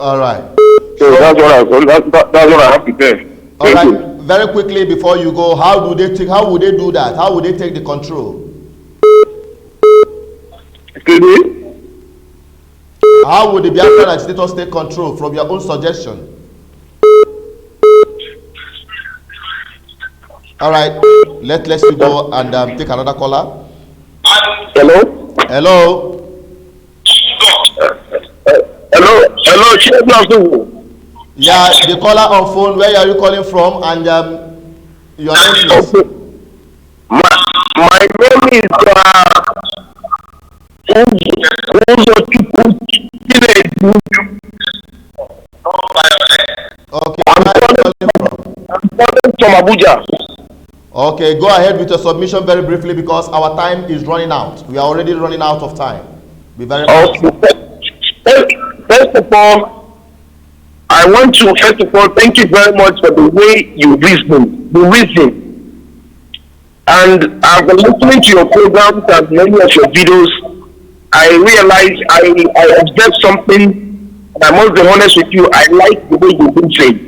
all right.
So that's what I have to say.
All right. Very quickly before you go, how would they do that? How would they take the control?
Excuse me?
How would the Biafran agitators take control from your own suggestion? All right, let's you go and take another caller.
Hello?
Hello?
Hello,
Yeah, the caller on phone, where are you calling from? And your name please.
Okay. My name is
Okay, where are you calling from?
I'm calling from Abuja.
Okay, go ahead with your submission very briefly because our time is running out. We are already running out of time. Be very fast.
Okay. First of all, I want to first of all thank you very much for the way you reason. And I've been listening to your programs and many of your videos. I realize I observed something, and I must be honest with you, I like the way you've been saying.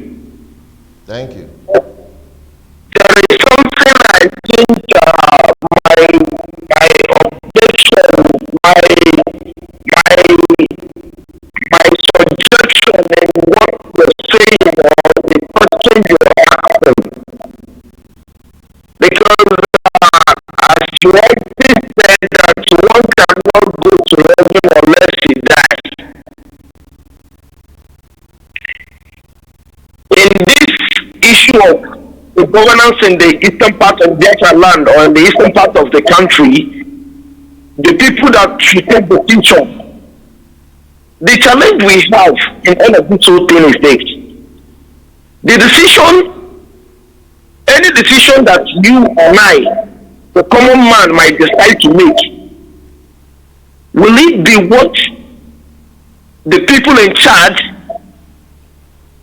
Thank you.
There is something I think my objection, my suggestion in what you're saying or the question you're asking. Because as you rightly said that one cannot go to heaven unless he dies. In this issue of the governance in the eastern part of Biafra land or in the eastern part of the country, the people that should take the future, the challenge we have in all of this whole thing is this. The decision, any decision that you and I, the common man, might decide to make, will it be what the people in charge,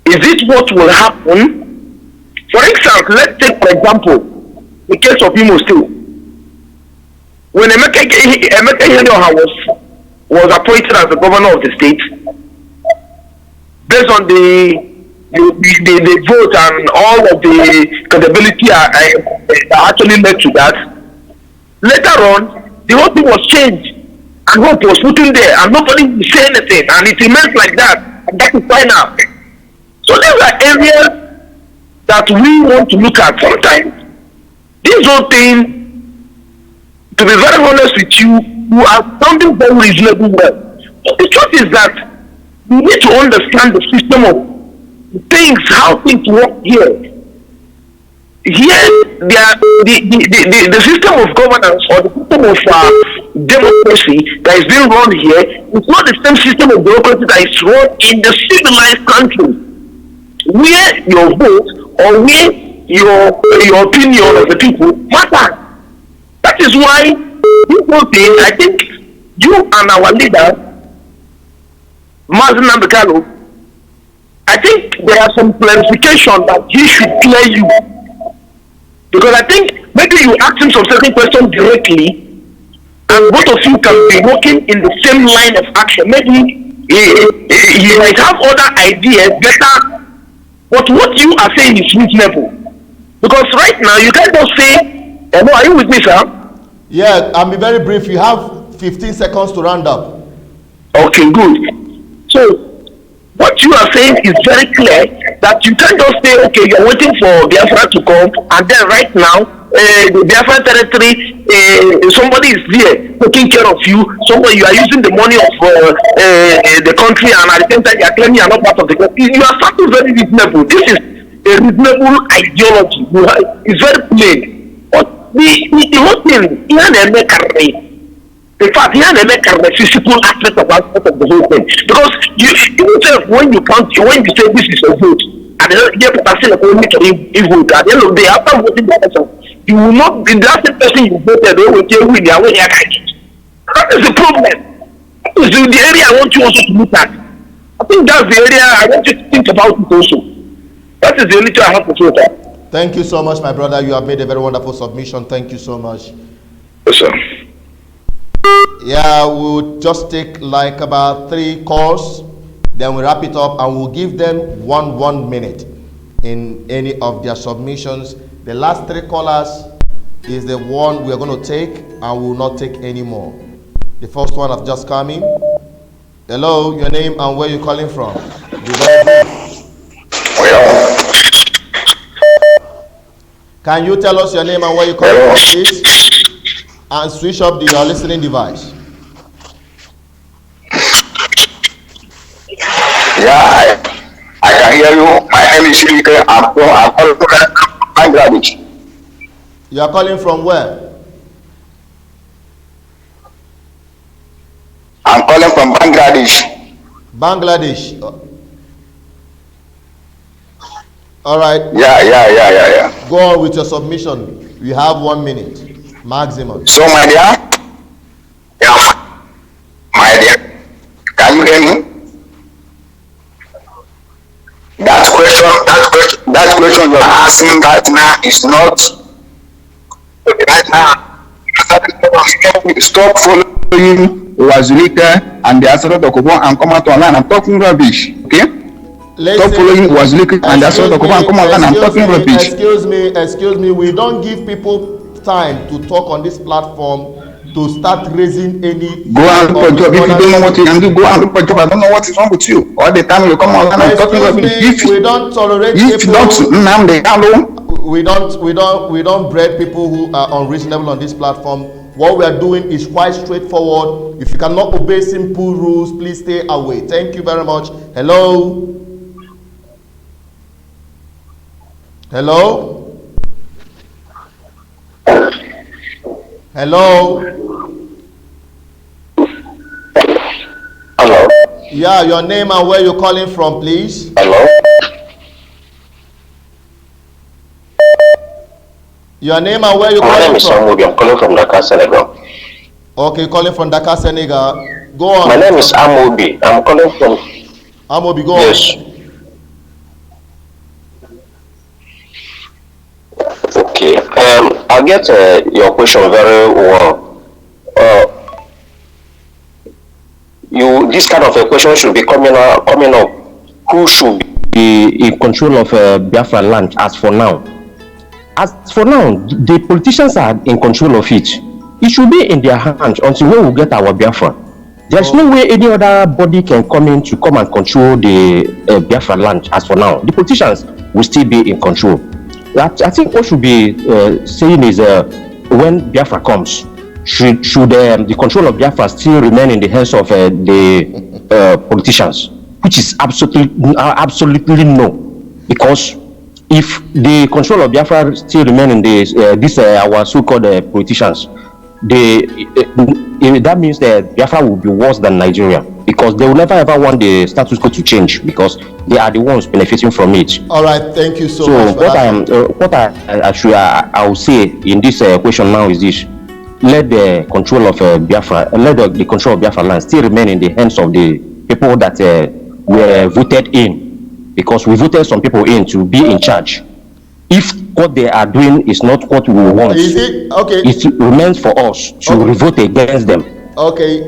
is it what will happen? For instance, let's take for example the case of Imo State. When Emeka Ihedioha was appointed as the governor of the state, based on the vote and all of the credibility actually led to that. Later on, the whole thing was changed, and hope was put in there, and nobody would say anything, and it remains like that, and that is final. So these are areas that we want to look at. Sometimes this whole thing, to be very honest with you, you are sounding very reasonable well. But the truth is that you need to understand the system of things, how things work here. Here, the system of governance or the system of democracy that is being run here is not the same system of democracy that is run in the civilized country, where your vote or where your opinion of the people matter. That is why this whole thing, I think you and our leader, Mazen Nambekalo, I think there are some clarification that he should clear you. Because I think maybe you ask him some certain questions directly, and both of you can be working in the same line of action. Maybe he might have other ideas better, but what you are saying is reasonable. Because right now you can't just say, "Hello, are you with me, sir?"
Yeah, I'll be very brief. You have 15 seconds to round up.
Okay, good. So what you are saying is very clear, that you can't just say, okay, you're waiting for Biafra to come, and then right now, the Biafra territory, somebody is there taking care of you, somebody, you are using the money of the country, and at the same time, you are claiming you are not part of the country. You are something very reasonable. This is a reasonable ideology. It's very plain. But the whole thing, in fact, here they make a physical aspect of the whole thing. Because when you say this is a vote, and then you have to say a vote, at the end of the day, after voting that person, you will not be the last person you voted, they will tell you their way. That is the problem. That is the area I want you also to look at. I think that's the area I want you to think about it also. That is the only thing I have to say about.
Thank you so much, my brother. You have made a very wonderful submission. Thank you so much.
Yes, sir.
Yeah, we'll just take like about 3 calls, then we'll wrap it up, and we'll give them 1 minute in any of their submissions. The last 3 callers is the one we're going to take, and we will not take any more. The first one have just come in. Hello, your name and where you're calling from. Can you tell us your name and where you're calling from, please? And switch up your listening device.
Yeah, I can hear you. My name is Ilike. I'm calling from Bangladesh.
You are calling from where?
I'm calling from Bangladesh.
Bangladesh. All right.
Yeah.
Go on with your submission. We have 1 minute maximum.
So, my dear, can you hear me? That question you're asking right now is not right now. Stop following Wazulika and the Asara Dokubo and come out online. I'm talking rubbish. Okay? Stop following Wazulika and the Asara Dokubo and come out online. I'm talking rubbish.
Excuse me. We don't give people time to talk on this platform to start raising any.
Go and look for a job. If you don't know what you can do, go and look for a job. I don't know what is wrong with you. All the time you come online and talking rubbish.
We don't tolerate
people.
We don't breed people who are unreasonable on this platform. What we are doing is quite straightforward. If you cannot obey simple rules, please stay away. Thank you very much. Hello. Hello. Hello.
Hello.
Yeah, your name and where you're calling from, please.
Hello.
Your name and where you're
calling from? My name is Amobi. I'm calling from Dakar, Senegal.
Okay, calling from Dakar, Senegal. Go on.
My name is Amobi. I'm calling from.
Amobi, go
yes.
on.
Okay. I'll get your question very well. This kind of a question should be coming up. Who should be in control of Biafra land as for now? As for now, the politicians are in control of it. It should be in their hands until we will get our Biafra. There's no way any other body can come in to come and control the Biafra land as for now. The politicians will still be in control. I think what should be saying is when Biafra comes, should the control of Biafra still remain in the hands of the politicians, which is absolutely no, because if the control of Biafra still remain in our so-called politicians, that means that Biafra will be worse than Nigeria, because they will never ever want the status quo to change, because they are the ones benefiting from it.
All right, thank you so much.
So what I will say in this question now is this: let the control of Biafra, let the control of Biafra land still remain in the hands of the people that were voted in, because we voted some people in to be in charge. If what they are doing is not what we want, it remains for us to revote against them.
Okay.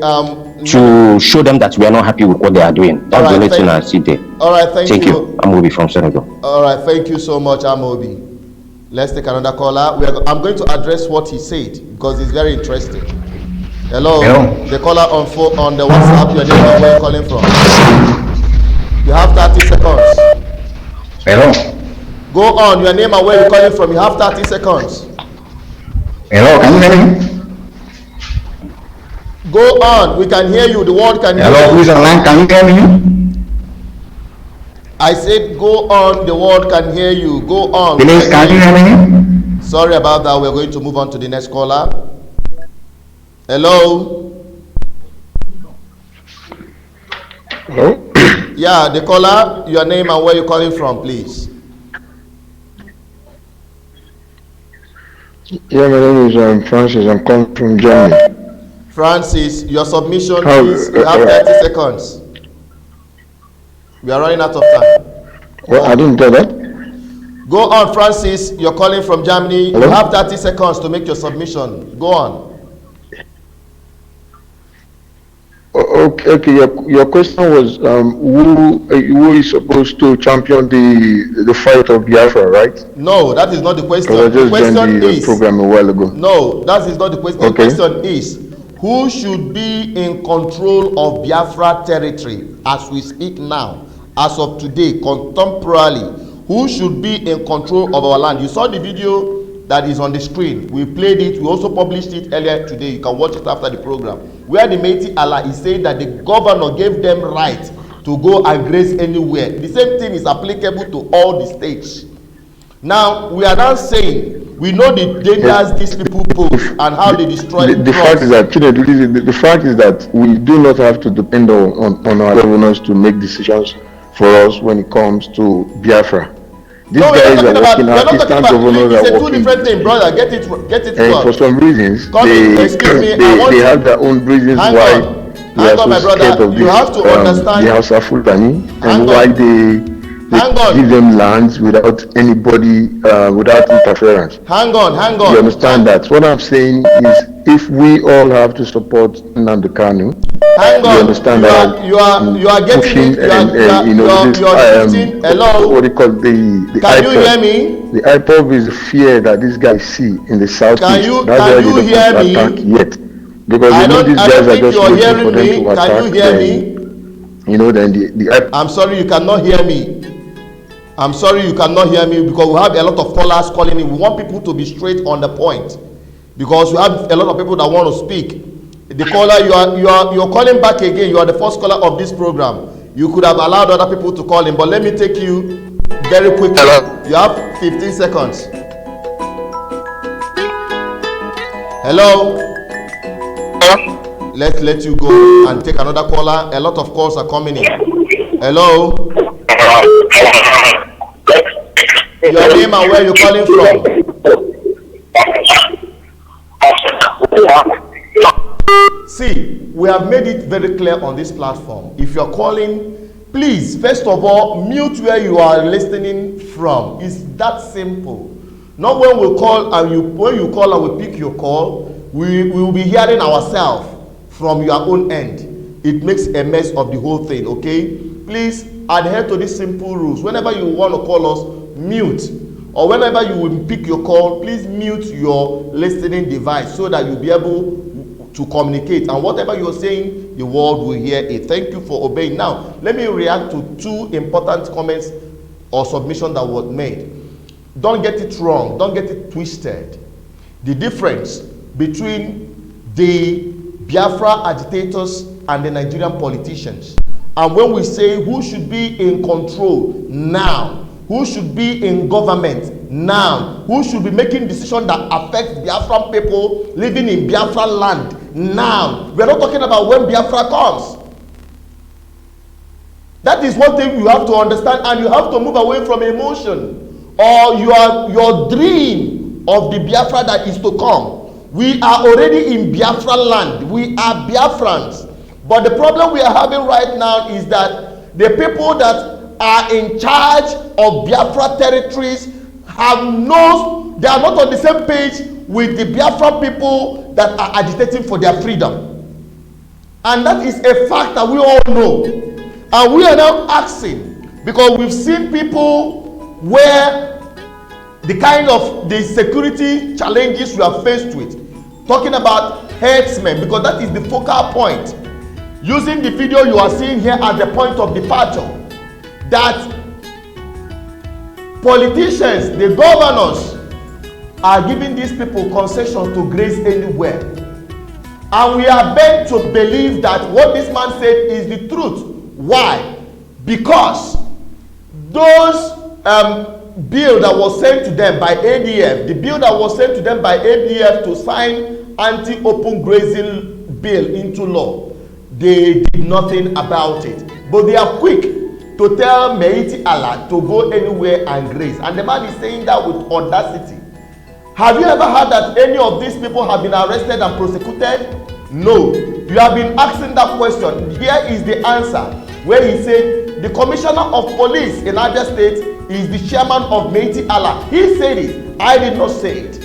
To show them that we are not happy with what they are doing. That's the only thing I see there.
All right, thank you.
Amobi from Senegal.
All right, thank you so much, Amobi. Let's take another caller. I'm going to address what he said because it's very interesting. Hello. The caller on the WhatsApp. Your name and where you're calling from. You have 30 seconds.
Hello.
Go on. Your name and where you're calling from. You have 30 seconds.
Hello. Can you hear me?
Go on. We can hear you. The world can hear you.
Hello, who's online? Can you hear me?
I said go on. The world can hear you. Go on.
Please, can you hear me?
Sorry about that. We're going to move on to the next caller. Hello.
Hello.
Yeah, the caller. Your name and where you're calling from, please.
Yeah, my name is Francis. I'm calling from Germany.
Francis, your submission, please. You have 30 seconds. We are running out of time.
Well, I didn't get that.
Go on, Francis. You're calling from Germany.
Hello?
You have 30 seconds to make your submission. Go on.
Okay. Your question was who is supposed to champion the fight of Biafra, right?
No, that is not the question.
I just
the question
joined the
is
program a while ago.
No, that is not the question.
Okay.
The question is who should be in control of Biafra territory as we speak now, as of today, contemporarily? Who should be in control of our land? You saw the video that is on the screen. We played it. We also published it earlier today. You can watch it after the program, where the Métis Allah is saying that the governor gave them right to go and graze anywhere. The same thing is applicable to all the states. Now, we are now saying, we know the dangers these people pose and how they destroy
the fact is that the fact is that we do not have to depend on our governors to make decisions for us when it comes to Biafra. These guys are working, our eastern governors are working. It's a two different thing, brother. Get it
well.
For some reasons, they have their own reasons why they are so scared of the House of Fulani, and why they give them lands without anybody, without interference.
Hang on.
You understand that? What I'm saying is, if we all have to support Nnamdi Kanu, you understand that
you are getting hello.
What do you call the
Can you hear me?
The IPOB is the fear that these guys see in the southeast.
Can you hear me?
Attack yet. Because they know these guys are just waiting for them to attack.
Can you hear me?
You know, then the
I'm sorry, you cannot hear me. I'm sorry you cannot hear me, because we have a lot of callers calling in. We want people to be straight on the point, because we have a lot of people that want to speak. The caller, you're calling back again. You are the first caller of this program. You could have allowed other people to call in, but let me take you very quickly.
Hello.
You have 15 seconds. Hello. Let's let you go and take another caller. A lot of calls are coming in. Hello. Your name and where you're calling from. See, we have made it very clear on this platform. If you're calling, please, first of all, mute where you are listening from. It's that simple. Not when we call and when you call and we pick your call, we will be hearing ourselves from your own end. It makes a mess of the whole thing, okay? Please adhere to these simple rules. Whenever you want to call us, mute. Or whenever you will pick your call, please mute your listening device so that you'll be able to communicate. And whatever you're saying, the world will hear it. Thank you for obeying. Now, let me react to two important comments or submissions that were made. Don't get it wrong. Don't get it twisted. The difference between the Biafra agitators and the Nigerian politicians. And when we say who should be in control now, who should be in government now, who should be making decisions that affect Biafran people living in Biafra land now. We're not talking about when Biafra comes. That is one thing you have to understand, and you have to move away from emotion or your dream of the Biafra that is to come. We are already in Biafra land. We are Biafrans. But the problem we are having right now is that the people that are in charge of Biafra territories they are not on the same page with the Biafra people that are agitating for their freedom. And that is a fact that we all know. And we are now asking, because we've seen people where the kind of the security challenges we are faced with, talking about herdsmen, because that is the focal point. Using the video you are seeing here as the point of departure, that politicians, the governors, are giving these people concessions to graze anywhere. And we are bent to believe that what this man said is the truth. Why? Because those bill that was sent to them by ADF, the bill that was sent to them by ADF to sign anti-open grazing bill into law, they did nothing about it. But they are quick to tell Meiti Allah to go anywhere and graze. And the man is saying that with audacity. Have you ever heard that any of these people have been arrested and prosecuted? No. You have been asking that question. Here is the answer, where he said the commissioner of police in Andriod State is the chairman of Meiti Allah. He said it. I did not say it.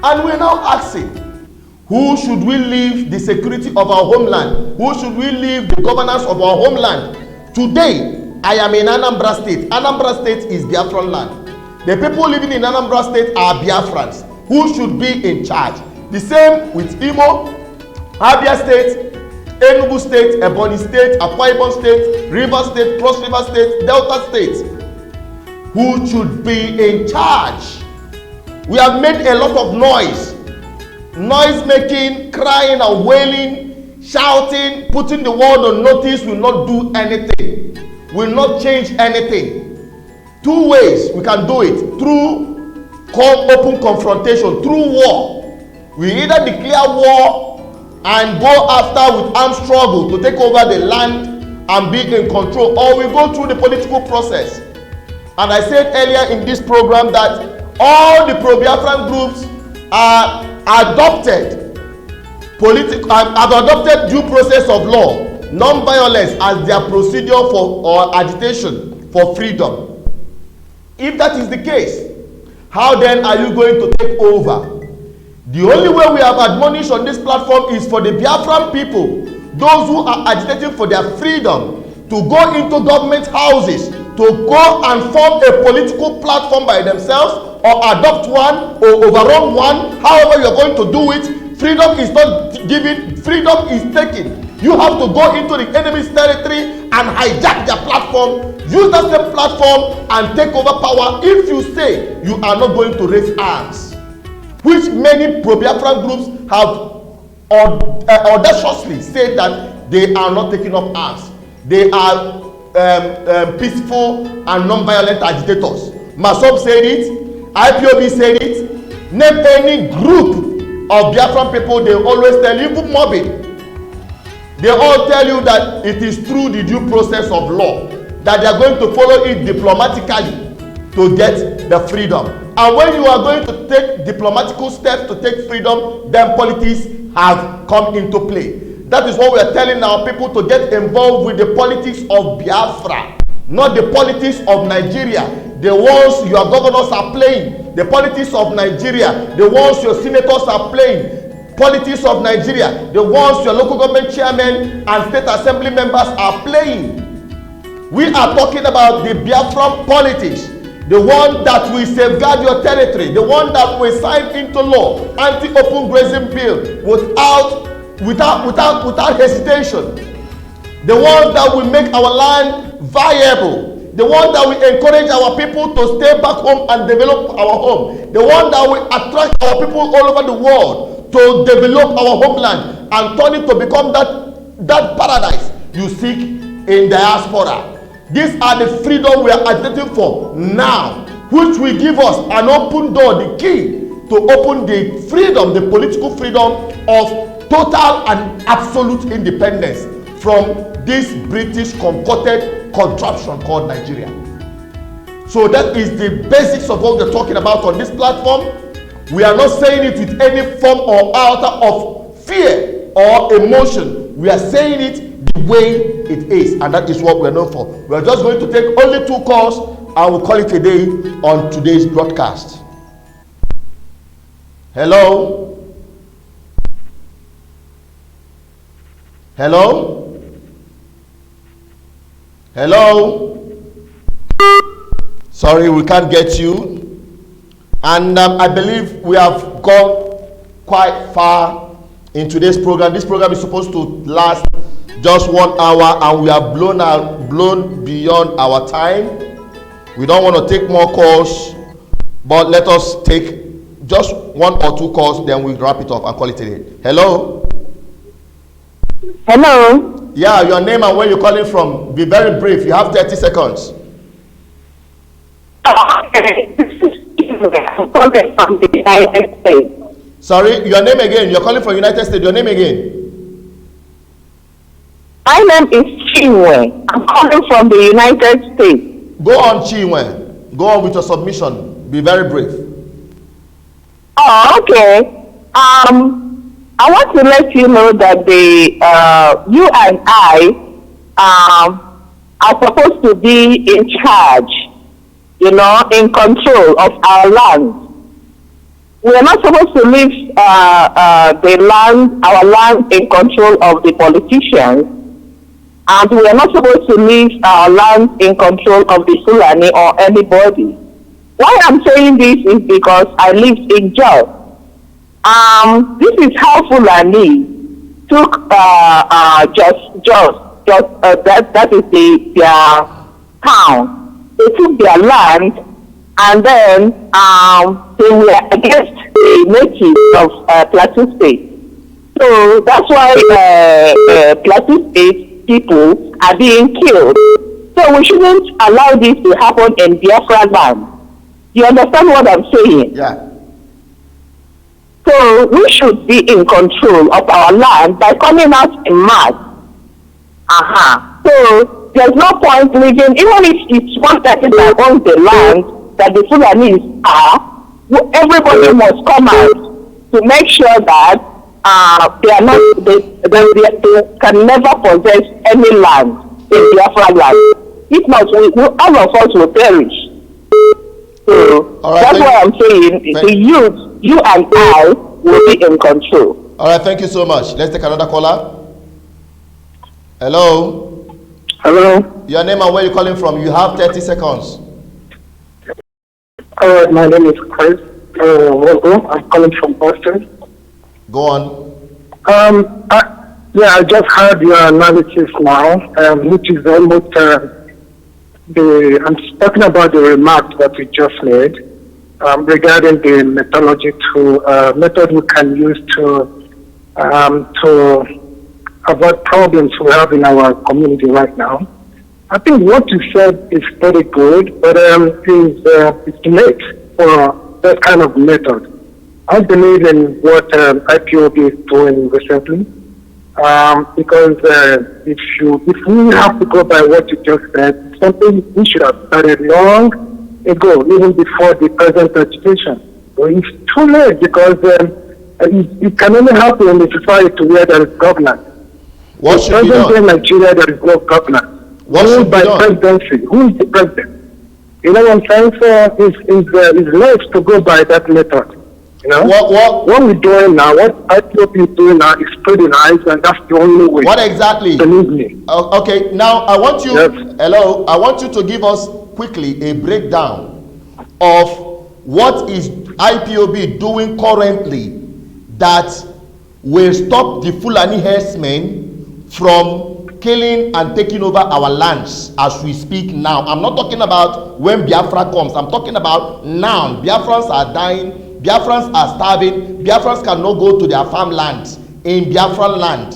And we're now asking, who should we leave the security of our homeland? Who should we leave the governance of our homeland? Today, I am in Anambra State. Anambra State is Biafran land. The people living in Anambra State are Biafrans. Who should be in charge? The same with Imo, Abia State, Enugu State, Ebonyi State, Akwa Ibom State, Rivers State, Cross River State, Delta State. Who should be in charge? We have made a lot of noise making, crying and wailing, shouting, putting the world on notice will not do anything, will not change anything. Two ways we can do it: through open confrontation, through war. We either declare war and go after with armed struggle to take over the land and be in control, or we go through the political process. And I said earlier in this program that all the pro-Biafran groups are adopted due process of law, non-violence as their procedure for or agitation for freedom. If that is the case, how then are you going to take over? The only way we have admonished on this platform is for the Biafran people, those who are agitating for their freedom, to go into government houses, to go and form a political platform by themselves, or adopt one, or overrun one. However you are going to do it, freedom is not given, freedom is taken. You have to go into the enemy's territory and hijack their platform, use that same platform and take over power if you say you are not going to raise arms, which many pro-Biafran groups have audaciously said that they are not taking up arms. They are peaceful and non-violent agitators. Masop said it, IPOB said it. Name any group of Biafran people, they always tell you, even mobbing. They all tell you that it is through the due process of law, that they are going to follow it diplomatically to get the freedom. And when you are going to take diplomatical steps to take freedom, then politics have come into play. That is what we are telling our people, to get involved with the politics of Biafra, not the politics of Nigeria, the ones your governors are playing, the politics of Nigeria, the ones your senators are playing, politics of Nigeria, the ones your local government chairmen and state assembly members are playing. We are talking about the Biafran politics, the one that will safeguard your territory, the one that will sign into law anti-open grazing bill without hesitation, the one that will make our land viable, the one that will encourage our people to stay back home and develop our home, the one that will attract our people all over the world to develop our homeland and turn it to become that paradise you seek in diaspora. These are the freedom we are agitating for now, which will give us an open door, the key to open the freedom, the political freedom of total and absolute independence from this British concocted contraption called Nigeria. So that is the basics of what we're talking about on this platform. We are not saying it with any form or alter of fear or emotion. We are saying it the way it is, and that is what we are known for. We are just going to take only 2 calls and we'll call it a day on today's broadcast. Hello? Hello? Hello? Sorry, we can't get you. And I believe we have gone quite far in today's program. This program is supposed to last just 1 hour, and we have blown beyond our time. We don't want to take more calls, but let us take just 1 or 2 calls, then we'll wrap it up and call it a day. Hello?
Hello?
Yeah, your name and where you're calling from. Be very brief. You have 30 seconds.
I'm calling from the United States.
Sorry, your name again. You're calling from United States. Your name again.
My name is Chinwe. I'm calling from the United States.
Go on, Chinwe. Go on with your submission. Be very brief.
Oh, okay. I want to let you know that you and I are supposed to be in charge, in control of our land. We are not supposed to leave our land in control of the politicians, and we are not supposed to leave our land in control of the Fulani or anybody. Why I'm saying this is because I lived in Jos. This is how Fulani took that is their town. They took their land, and then they were against the natives of Plateau State. So So that's why Plateau State people are being killed. So we shouldn't allow this to happen in Biafra land. You understand what I'm saying?
Yeah.
So we should be in control of our land by coming out in mass. So there's no point living, even if it's one person that owns the land that the Fulanis are, everybody must come out to make sure that they are not, they can never possess any land in Biafra land. If not, all of us will perish. So that's why I'm saying the youth, you and I, will be in control.
All right, thank you so much. Let's take another caller. Hello.
Hello.
Your name and where you're calling from. You have 30 seconds.
All right, my name is Chris. I'm calling from Boston.
Go on.
I just heard your analysis now, which is almost I'm talking about the remarks that we just made regarding the method we can use to avoid problems we have in our community right now. I think what you said is very good, but it's late for that kind of method. I believe in what IPOB is doing recently, because if we have to go by what you just said, something we should have started long ago, even before the present agitation. So it's too late because it can only happen in a society where there is governance.
What should be done?
In Nigeria, there is no governance.
What should be done?
Presidency. Who is the president? You know what I'm saying? So it's late to go by that method. You know, what we're doing now, what IPOB is doing now is pretty nice, and that's the only way.
What exactly?
Believe me.
Okay, now I want you,
yes.
Hello, I want you to give us quickly a breakdown of what is IPOB doing currently that will stop the Fulani herdsmen from killing and taking over our lands as we speak now. I'm not talking about when Biafra comes. I'm talking about now. Biafrans are dying. Biafrans are starving. Biafrans cannot go to their farmlands in Biafran land.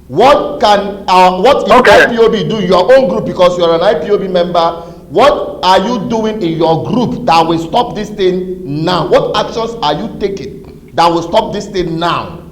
What can what is IPOB do? Your own group, because you're an IPOB member. What are you doing in your group that will stop this thing now? What actions are you taking that will stop this thing now?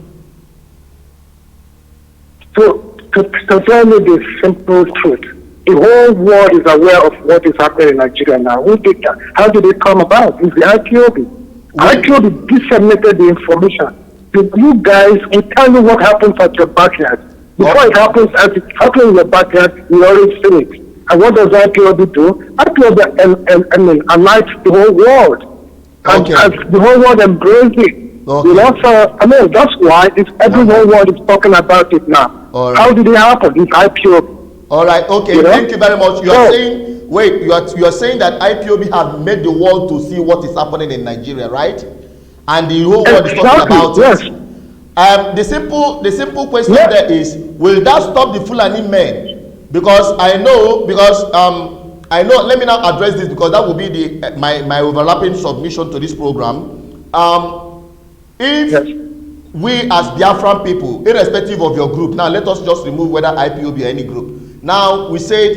To tell you the simple truth, the whole world is aware of what is happening in Nigeria now. Who did that? How did it come about? It's the IPOB. IPOB disseminated the information. You guys, we tell you what happens at your backyard. Before it happens, as it's happening in your backyard, you already see it. And what does IPOB do? IPOB unites the whole world. And as the whole world embraces it. You know, so, that's why every whole world is talking about it now. Right. How did it happen? It's IPOB.
All right, okay, thank you very much. You are saying, wait, you are saying that IPOB have made the world to see what is happening in Nigeria, right? And the whole world is talking about it. The simple question there is, will that stop the Fulani men? Because I know, let me now address this because that will be my overlapping submission to this program. If we as Biafran people, irrespective of your group, now let us just remove whether IPOB or any group. Now we said,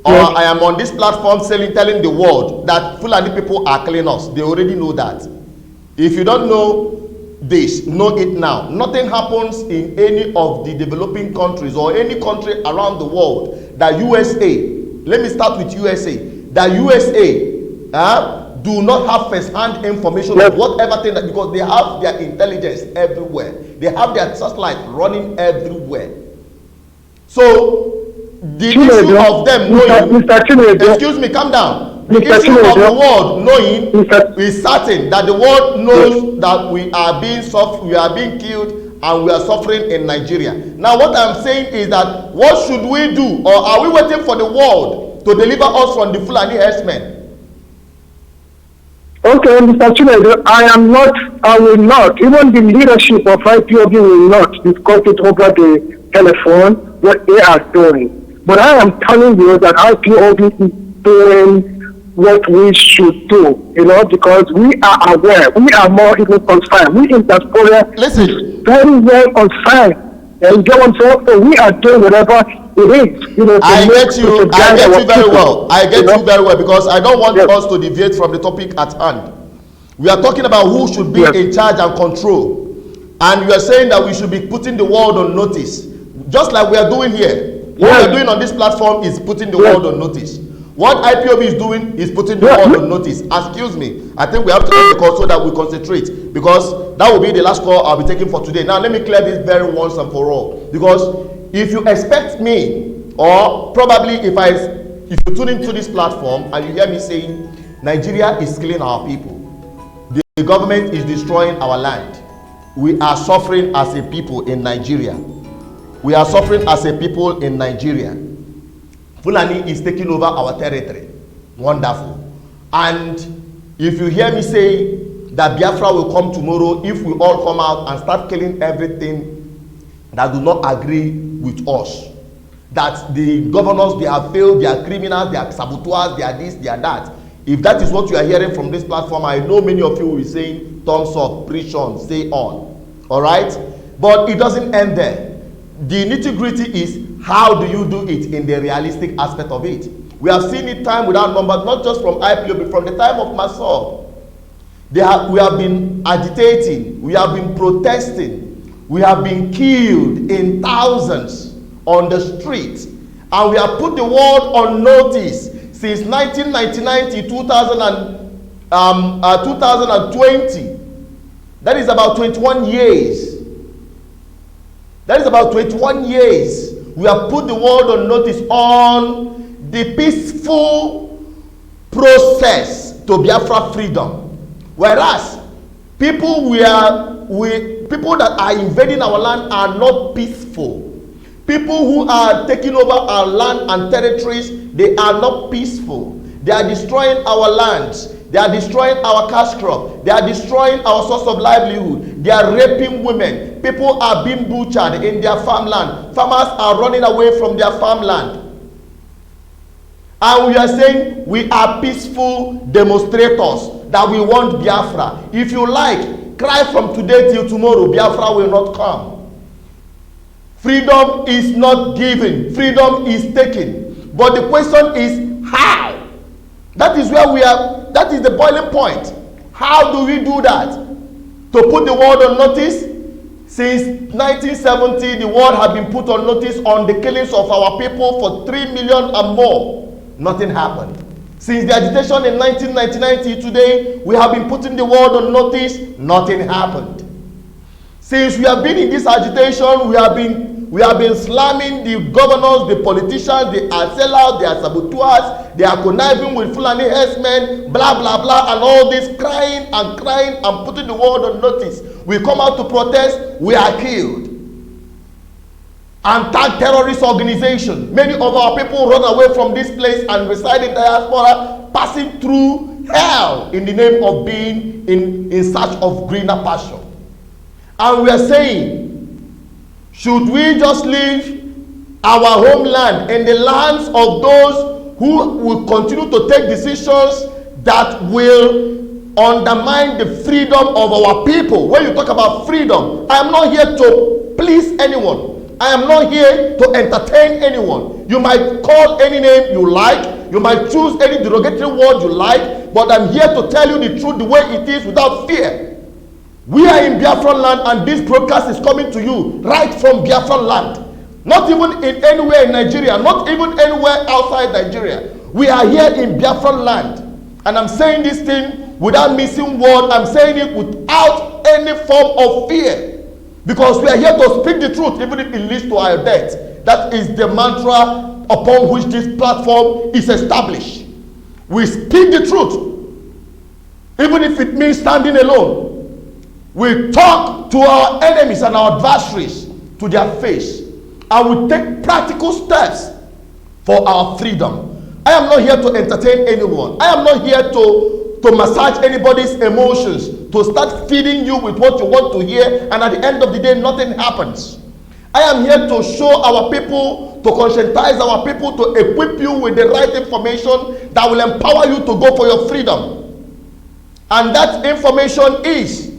I am on this platform telling the world that Fulani people are killing us. They already know that. If you don't know this, know it now. Nothing happens in any of the developing countries or any country around the world that USA, let me start with USA, that USA do not have first-hand information of whatever thing, because they have their intelligence everywhere. They have their satellite running everywhere. So the issue of them knowing, excuse me, calm down. The issue of the world knowing is certain that the world knows that we are being killed and we are suffering in Nigeria. Now what I'm saying is that what should we do, or are we waiting for the world to deliver us from the Fulani herdsmen?
Okay, Mr. Chinedu, I will not, even the leadership of IPOB will not discuss it over the telephone, what they are doing. But I am telling you that IPOB is doing what we should do, you know, because we are aware, we are more even concerned. We in diaspora
listen
very well concerned. And get what I'm saying? So we are doing whatever it is, you know.
I get you very well. I get you very well, because I don't want us to deviate from the topic at hand. We are talking about who should be in charge and control. And you are saying that we should be putting the world on notice, just like we are doing here. What we are doing on this platform is putting the world on notice. What IPOB is doing is putting the world on notice. Excuse me, I think we have to take the call so that we concentrate, because that will be the last call I'll be taking for today. Now let me clear this very once and for all, because if you expect me, or probably if you tune into this platform and you hear me saying Nigeria is killing our people, the government is destroying our land, we are suffering as a people in Nigeria. We are suffering as a people in Nigeria. Fulani is taking over our territory. Wonderful. And if you hear me say that Biafra will come tomorrow, if we all come out and start killing everything that do not agree with us, that the governors, they have failed, they are criminals, they are saboteurs, they are this, they are that. If that is what you are hearing from this platform, I know many of you will be saying, thumbs up, preach on, say on. All right? But it doesn't end there. The nitty-gritty is, how do you do it in the realistic aspect of it? We have seen it time without number, not just from IPO, but from the time of Masol. We have been agitating, we have been protesting, we have been killed in thousands on the streets, and we have put the world on notice since 1999 to 2020. That is about 21 years. That is about 21 years. We have put the world on notice on the peaceful process to Biafra freedom. Whereas people that are invading our land are not peaceful. People who are taking over our land and territories, they are not peaceful. They are destroying our lands. They are destroying our cash crop. They are destroying our source of livelihood. They are raping women. People are being butchered in their farmland. Farmers are running away from their farmland. And we are saying we are peaceful demonstrators, that we want Biafra. If you like, cry from today till tomorrow, Biafra will not come. Freedom is not given. Freedom is taken. But the question is how? That is where we are. That is the boiling point. How do we do that? To put the world on notice? Since 1970, the world has been put on notice on the killings of our people for 3 million and more. Nothing happened. Since the agitation in 1999 till today, we have been putting the world on notice. Nothing happened. Since we have been in this agitation, we have been slamming the governors, the politicians. They are sellouts, they are saboteurs, they are conniving with Fulani herdsmen, blah blah blah, and all this, crying and putting the world on notice. We come out to protest, we are killed. And tag terrorist organization. Many of our people run away from this place and reside in diaspora, passing through hell in the name of being in search of greener pasture. And we are saying, should we just leave our homeland in the lands of those who will continue to take decisions that will undermine the freedom of our people? When you talk about freedom, I am not here to please anyone. I am not here to entertain anyone. You might call any name you like. You might choose any derogatory word you like. But I'm here to tell you the truth the way it is without fear. We are in Biafra land, and this broadcast is coming to you right from Biafra land. Not even in anywhere in Nigeria. Not even anywhere outside Nigeria. We are here in Biafra land. And I'm saying this thing without missing word. I'm saying it without any form of fear. Because we are here to speak the truth, even if it leads to our death. That is the mantra upon which this platform is established. We speak the truth, even if it means standing alone. We talk to our enemies and our adversaries to their face, and we take practical steps for our freedom. I am not here to entertain anyone. I am not here to massage anybody's emotions, to start feeding you with what you want to hear, and at the end of the day, nothing happens. I am here to show our people to conscientize our people, to equip you with the right information that will empower you to go for your freedom. And that information is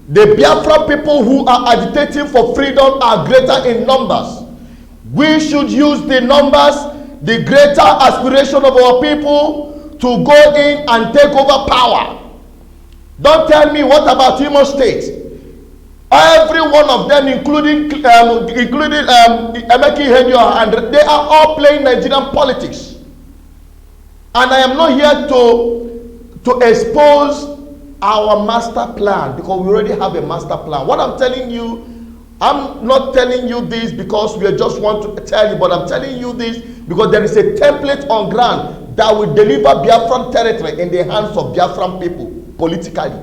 the Biafra people who are agitating for freedom are greater in numbers. We should use the numbers, the greater aspiration of our people to go in and take over power. Don't tell me what about Imo State. Every one of them, including Emeki Henyo, and they are all playing Nigerian politics. And I am not here to expose our master plan, because we already have a master plan. What I'm telling you, I'm not telling you this because we just want to tell you, but I'm telling you this because there is a template on ground that will deliver Biafran territory in the hands of Biafran people politically.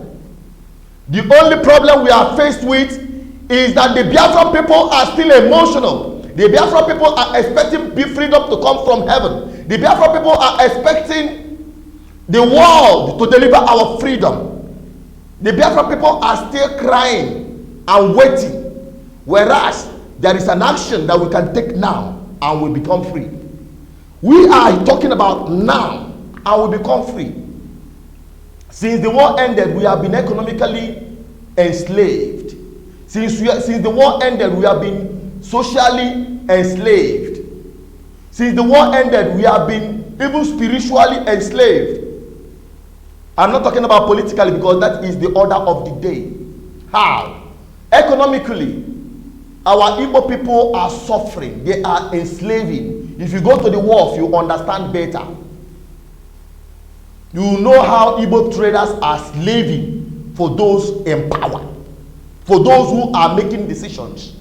The only problem we are faced with is that the Biafran people are still emotional. The Biafran people are expecting freedom to come from heaven. The Biafran people are expecting the world to deliver our freedom. The Biafran people are still crying and waiting, whereas there is an action that we can take now and we become free. We are talking about now and we become free. Since the war ended, we have been economically enslaved. Since the war ended, we have been socially enslaved. Since the war ended, we have been even spiritually enslaved. I'm not talking about politically because that is the order of the day. How? Economically, our Igbo people are suffering. They are enslaving. If you go to the wharf, you understand better. You know how Igbo traders are slaving for those in power, for those who are making decisions.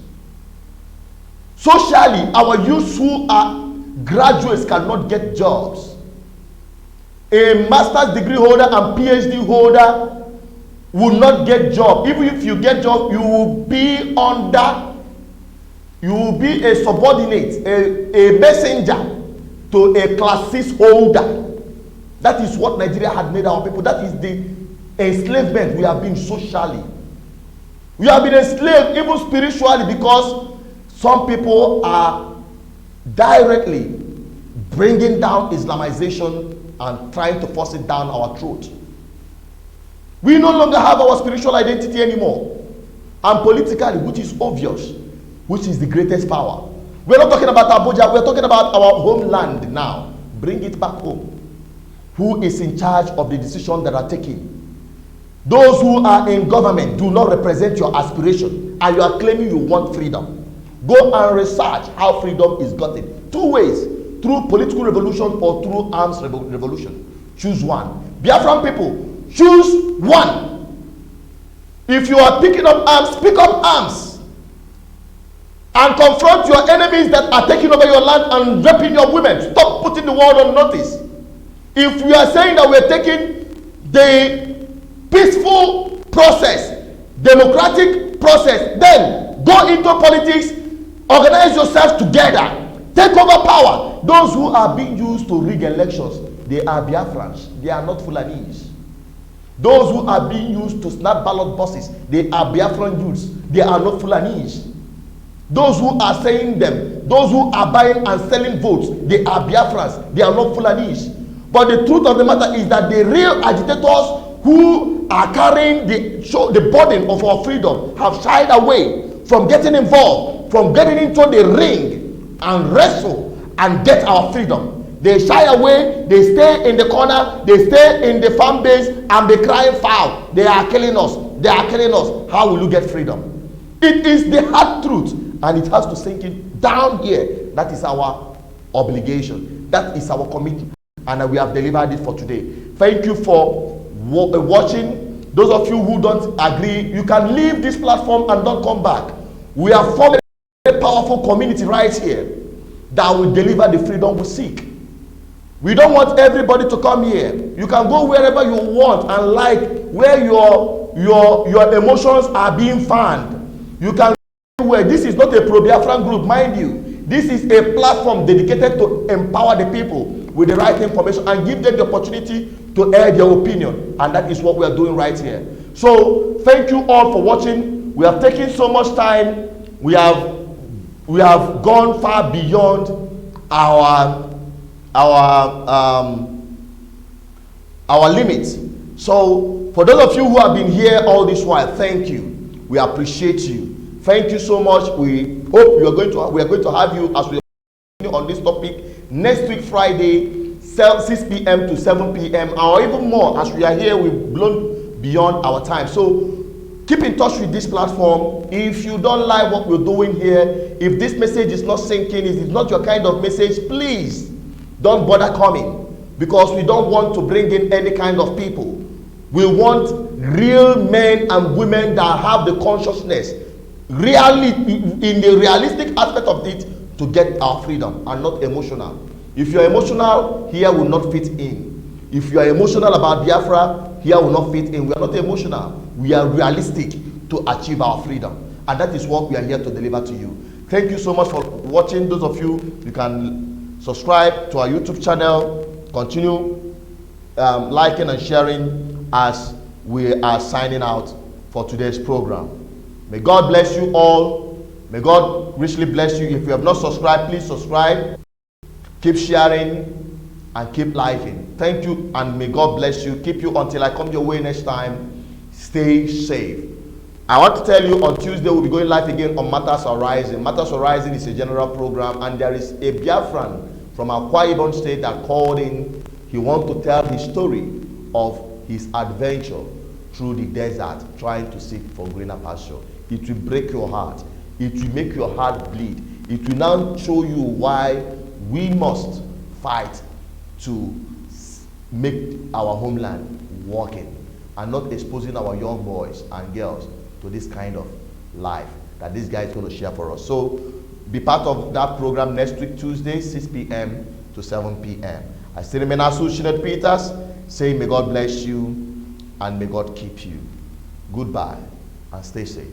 Socially, our youths who are graduates cannot get jobs. A master's degree holder and PhD holder will not get job. Even if you get job, you will be a subordinate, a messenger to a class 6 holder. That is what Nigeria had made our people. That is the enslavement we have been socially. We have been enslaved even spiritually because some people are directly bringing down Islamization and trying to force it down our throat. We no longer have our spiritual identity anymore. And politically, which is obvious, which is the greatest power. We're not talking about Abuja, we're talking about our homeland now. Bring it back home. Who is in charge of the decisions that are taken? Those who are in government do not represent your aspiration, and you are claiming you want freedom. Go and research how freedom is gotten. 2 ways: through political revolution or through arms revolution. Choose one. Biafran people, choose one. If you are picking up arms, pick up arms and confront your enemies that are taking over your land and raping your women. Stop putting the world on notice. If we are saying that we are taking the peaceful process, democratic process, then go into politics, organize yourself together, take over power. Those who are being used to rig elections, they are Biafrans, they are not Fulanese. Those who are being used to snap ballot boxes, they are Biafran youths, they are not Fulanese. Those who are saying them, those who are buying and selling votes, they are Biafrans, they are not Fulanese. But the truth of the matter is that the real agitators who are carrying the burden of our freedom have shied away from getting involved, from getting into the ring and wrestle and get our freedom. They shy away, they stay in the corner, they stay in the farm base and be crying foul. They are killing us, they are killing us. How will you get freedom? It is the hard truth, and it has to sink it down here. That is our obligation, that is our commitment, and we have delivered it for today. Thank you for watching. Those of you who don't agree, you can leave this platform and don't come back. We are forming a powerful community right here that will deliver the freedom we seek. We don't want everybody to come here. You can go wherever you want and like where your emotions are being fanned. You can go where. This is not a pro-Biafran group, mind you. This is a platform dedicated to empower the people with the right information and give them the opportunity to air their opinion. And that is what we are doing right here. So thank you all for watching. We have taken so much time. We have gone far beyond our limits. So for those of you who have been here all this while, thank you. We appreciate you. Thank you so much. We hope we are going to have you as we continue on this topic next week Friday, 6 p.m. to 7 p.m. or even more. As we are here, we've blown beyond our time. So keep in touch with this platform. If you don't like what we're doing here, if this message is not sinking, if it's not your kind of message, please don't bother coming, because we don't want to bring in any kind of people. We want real men and women that have the consciousness, really in the realistic aspect of it, to get our freedom, and not emotional. If you're emotional, here will not fit in. If you are emotional about Biafra, here will not fit in. We are not emotional. We are realistic to achieve our freedom. And that is what we are here to deliver to you. Thank you so much for watching. Those of you, you can subscribe to our YouTube channel. Continue liking and sharing as we are signing out for today's program. May God bless you all. May God richly bless you. If you have not subscribed, please subscribe. Keep sharing and keep liking. Thank you, and may God bless you. Keep you until I come your way next time. Stay safe. I want to tell you, on Tuesday we'll be going live again on Matters Arising. Matters Arising is a general program, and there is a Biafran from Akwa Ibom State that called in. He wants to tell his story of his adventure through the desert, trying to seek for greener pasture. It will break your heart. It will make your heart bleed. It will now show you why we must fight to make our homeland working, and not exposing our young boys and girls to this kind of life that this guy is going to share for us. So be part of that program next week, Tuesday, 6 p.m. to 7 p.m. I still remain Associate Peters, saying may God bless you and may God keep you. Goodbye and stay safe.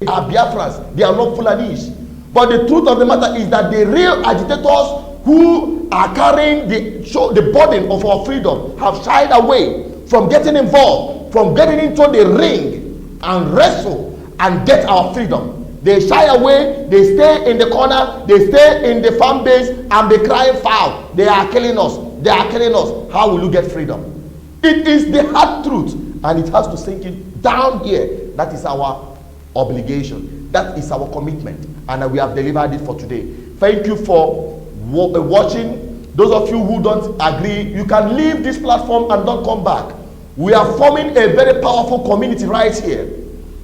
Are Biafrans, they are not Fulanis. But the truth of the matter is that the real agitators who are carrying the burden of our freedom have shied away from getting involved, from getting into the ring and wrestle and get our freedom. They shy away, they stay in the corner, they stay in the farm base and they cry foul. They are killing us, they are killing us. How will you get freedom? It is the hard truth, and it has to sink in down here. That is our obligation, that is our commitment, and we have delivered it for today. Thank you for watching. Those of you who don't agree, you can leave this platform and don't come back. We are forming a very powerful community right here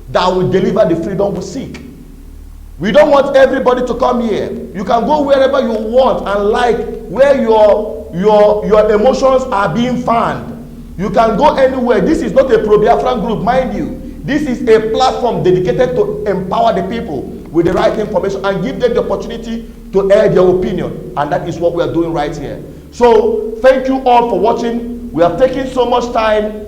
that will deliver the freedom we seek. We don't want everybody to come here. You can go wherever you want and like where your emotions are being fanned. You can go anywhere. This is not a pro-Biafran group, mind you. This is a platform dedicated to empower the people with the right information and give them the opportunity to air their opinion. And that is what we are doing right here. So thank you all for watching. We have taken so much time